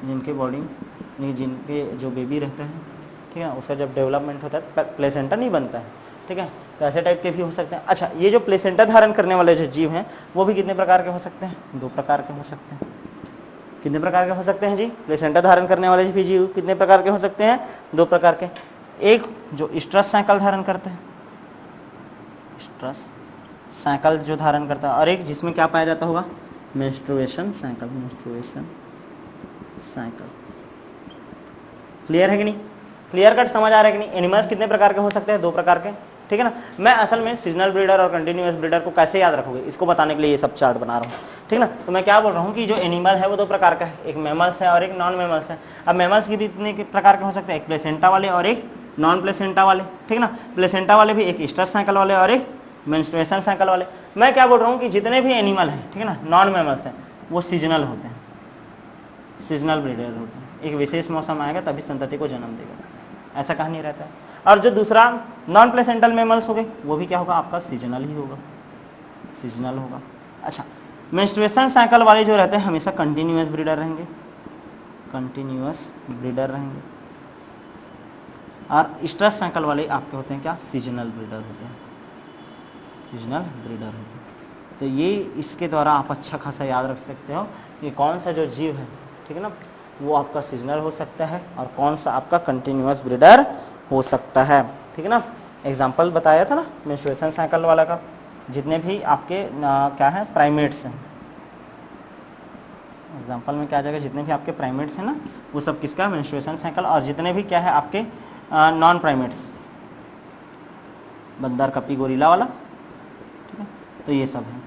S1: जिनके बॉडी जिनके जो बेबी रहता है, ठीक है, उसका जब डेवलपमेंट होता है प्लेसेंटा नहीं बनता है, ठीक है, तो ऐसे टाइप के भी हो सकते हैं। अच्छा, ये जो प्लेसेंटा धारण करने वाले जो जीव हैं वो भी कितने प्रकार के हो सकते हैं? दो प्रकार के हो सकते हैं। कितने प्रकार के हो सकते हैं जी? प्लेसेंटा धारण करने वाले भी जीव कितने प्रकार के हो सकते हैं? दो प्रकार के। एक जो स्ट्रस साइकिल धारण करते हैं, स्ट्रस साइकिल जो धारण करता है, और एक जिसमें क्या पाया जाता होगा? Menstruation cycle, menstruation cycle. Clear है कि नहीं? क्लियर कट समझ आ रहा है कि नहीं? एनिमल्स कितने प्रकार के हो सकते हैं? दो प्रकार के, ठीक है ना। मैं असल में सीजनल ब्रीडर और कंटिन्यूअस ब्रीडर को कैसे याद रखोगे इसको बताने के लिए ये सब चार्ट बना रहा हूँ, ठीक है ना। तो मैं क्या बोल रहा हूँ कि जो एनिमल है वो दो प्रकार का है, एक मैमल्स है और एक नॉन मैमल्स है। अब मैमल्स की भी इतने प्रकार के हो सकते हैं, एक प्लेसेंटा वाले और एक नॉन प्लेसेंटा वाले, ठीक है ना। प्लेसेंटा वाले भी एक स्ट्रस साइकिल वाले और एक मेंस्ट्रुएशन साइकिल वाले। मैं क्या बोल रहा हूँ कि जितने भी एनिमल हैं, ठीक है ना, नॉन मैमल्स हैं, वो सीजनल होते हैं, सीजनल ब्रीडर होते हैं। एक विशेष मौसम आएगा तभी संतति को जन्म देगा, ऐसा कहा नहीं रहता है। और जो दूसरा नॉन प्लेसेंटल मैमल्स हो गए वो भी क्या होगा? आपका सीजनल ही होगा, सीजनल होगा। अच्छा, मेंस्ट्रुएशन साइकिल वाले जो रहते हैं हमेशा कंटिन्यूअस ब्रीडर रहेंगे, कंटिन्यूअस ब्रीडर रहेंगे। और स्ट्रस साइकिल वाले आपके होते हैं क्या? सीजनल ब्रीडर होते हैं, सीजनल ब्रीडर होते हैं। तो ये इसके द्वारा आप अच्छा खासा याद रख सकते हो कि कौन सा जो जीव है, ठीक है ना, वो आपका सीजनल हो सकता है और कौन सा आपका कंटिन्यूअस ब्रीडर हो सकता है, ठीक है ना। एग्जाम्पल बताया था ना मेंस्ट्रुएशन साइकिल वाला का, जितने भी आपके क्या है प्राइमेट्स हैं, एग्जाम्पल में क्या आ जाएगा, जितने भी आपके प्राइमेट्स हैं ना वो सब किसका? Menstruation cycle. और जितने भी क्या है आपके नॉन प्राइमेट्स, बंदर, कपी, गोरिल्ला वाला, ठीक है, तो ये सब है,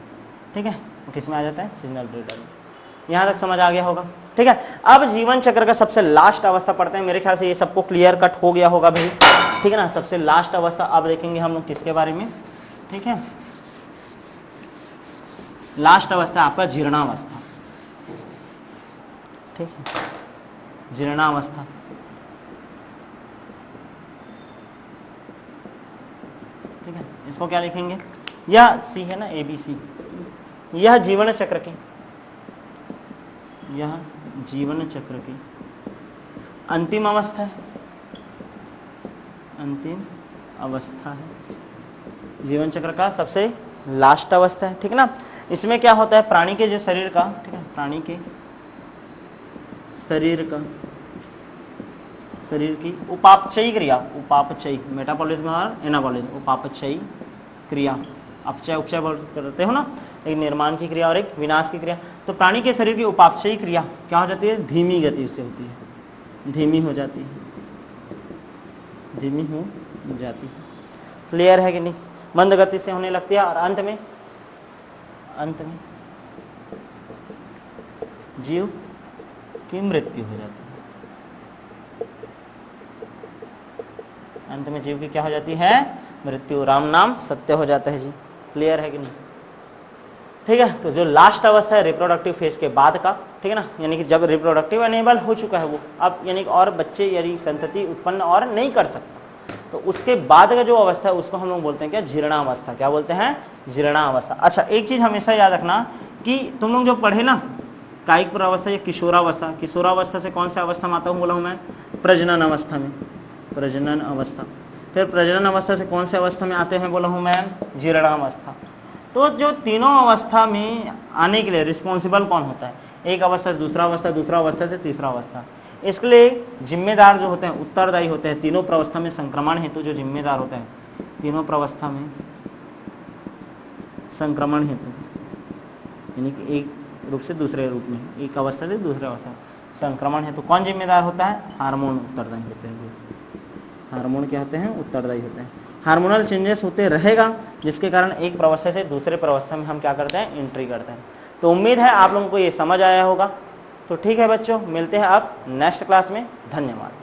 S1: ठीक है, वो किस में आ जाता है? सीजनल ब्रीडर में। यहाँ तक समझ आ गया होगा, ठीक है। अब जीवन चक्र का सबसे लास्ट अवस्था पढ़ते हैं। मेरे ख्याल से ये सबको क्लियर कट हो गया होगा भाई, ठीक है ना। सबसे लास्ट अवस्था अब देखेंगे हम लोग किसके बारे में, ठीक है। लास्ट अवस्था आपका जीर्णावस्था, ठीक है, जीर्णावस्था। ठीक है, इसको क्या लिखेंगे? यह सी है ना, ABC, यह जीवन चक्र की, यह जीवन चक्र की अंतिम अवस्था है, अंतिम अवस्था है, जीवन चक्र का सबसे लास्ट अवस्था है, ठीक है ना। इसमें क्या होता है? प्राणी के जो शरीर का, ठीक है, प्राणी के शरीर का, शरीर की उपापचयी क्रिया, उपापचयी, मेटाबॉलिज्म और एनाबॉलिज्म, उपापचयी क्रिया, अपचय उपचय करते हो ना, एक निर्माण की क्रिया और एक विनाश की क्रिया। तो प्राणी के शरीर की उपापचयी क्रिया क्या हो जाती है? धीमी गति से होती है, धीमी हो जाती है, धीमी हो जाती है। क्लियर है कि नहीं? मंद गति से होने लगती है और अंत में जीव की मृत्यु हो जाती है, अंत में जीव की क्या हो जाती है? मृत्यु। राम नाम सत्य हो जाता है जी। क्लियर है कि नहीं? ठीक है, तो जो लास्ट अवस्था है रिप्रोडक्टिव फेज के बाद का, ठीक है ना, यानी कि जब रिप्रोडक्टिव एनेबल हो चुका है वो, अब यानी कि और बच्चे यानी संतति उत्पन्न और नहीं कर सकता, तो उसके बाद का जो अवस्था है उसको हम लोग बोलते हैं क्या? जीर्णावस्था। क्या बोलते हैं? जीर्णावस्था। अच्छा, एक चीज हमेशा याद रखना कि तुम लोग जो पढ़े ना कायिक प्रवस्था या किशोरावस्था, किशोरावस्था से कौन सा अवस्था में आता हूँ बोला हूँ मैं? प्रजनन अवस्था में, प्रजनन अवस्था। फिर प्रजनन अवस्था से कौन से अवस्था में आते हैं बोला हूँ मैं? जीर्णावस्था। तो जो तीनों अवस्था में आने के लिए रिस्पॉन्सिबल कौन होता है? एक अवस्था से दूसरा अवस्था, दूसरा अवस्था से तीसरा अवस्था। इसके लिए जिम्मेदार जो होते हैं, उत्तरदायी होते हैं तीनों प्रवस्था में संक्रमण हेतु जो जिम्मेदार होते हैं, तीनों प्रवस्था में संक्रमण हेतु, यानी कि एक रूप से दूसरे रूप में, एक अवस्था से दूसरे अवस्था संक्रमण हेतु कौन जिम्मेदार होता है? हार्मोन उत्तरदायी होते हैं। हार्मोन क्या होते हैं? उत्तरदायी होते हैं। हार्मोनल चेंजेस होते रहेगा जिसके कारण एक प्रवस्था से दूसरे प्रवस्था में हम क्या करते हैं? एंट्री करते हैं। तो उम्मीद है आप लोगों को ये समझ आया होगा। तो ठीक है बच्चों, मिलते हैं अब नेक्स्ट क्लास में। धन्यवाद।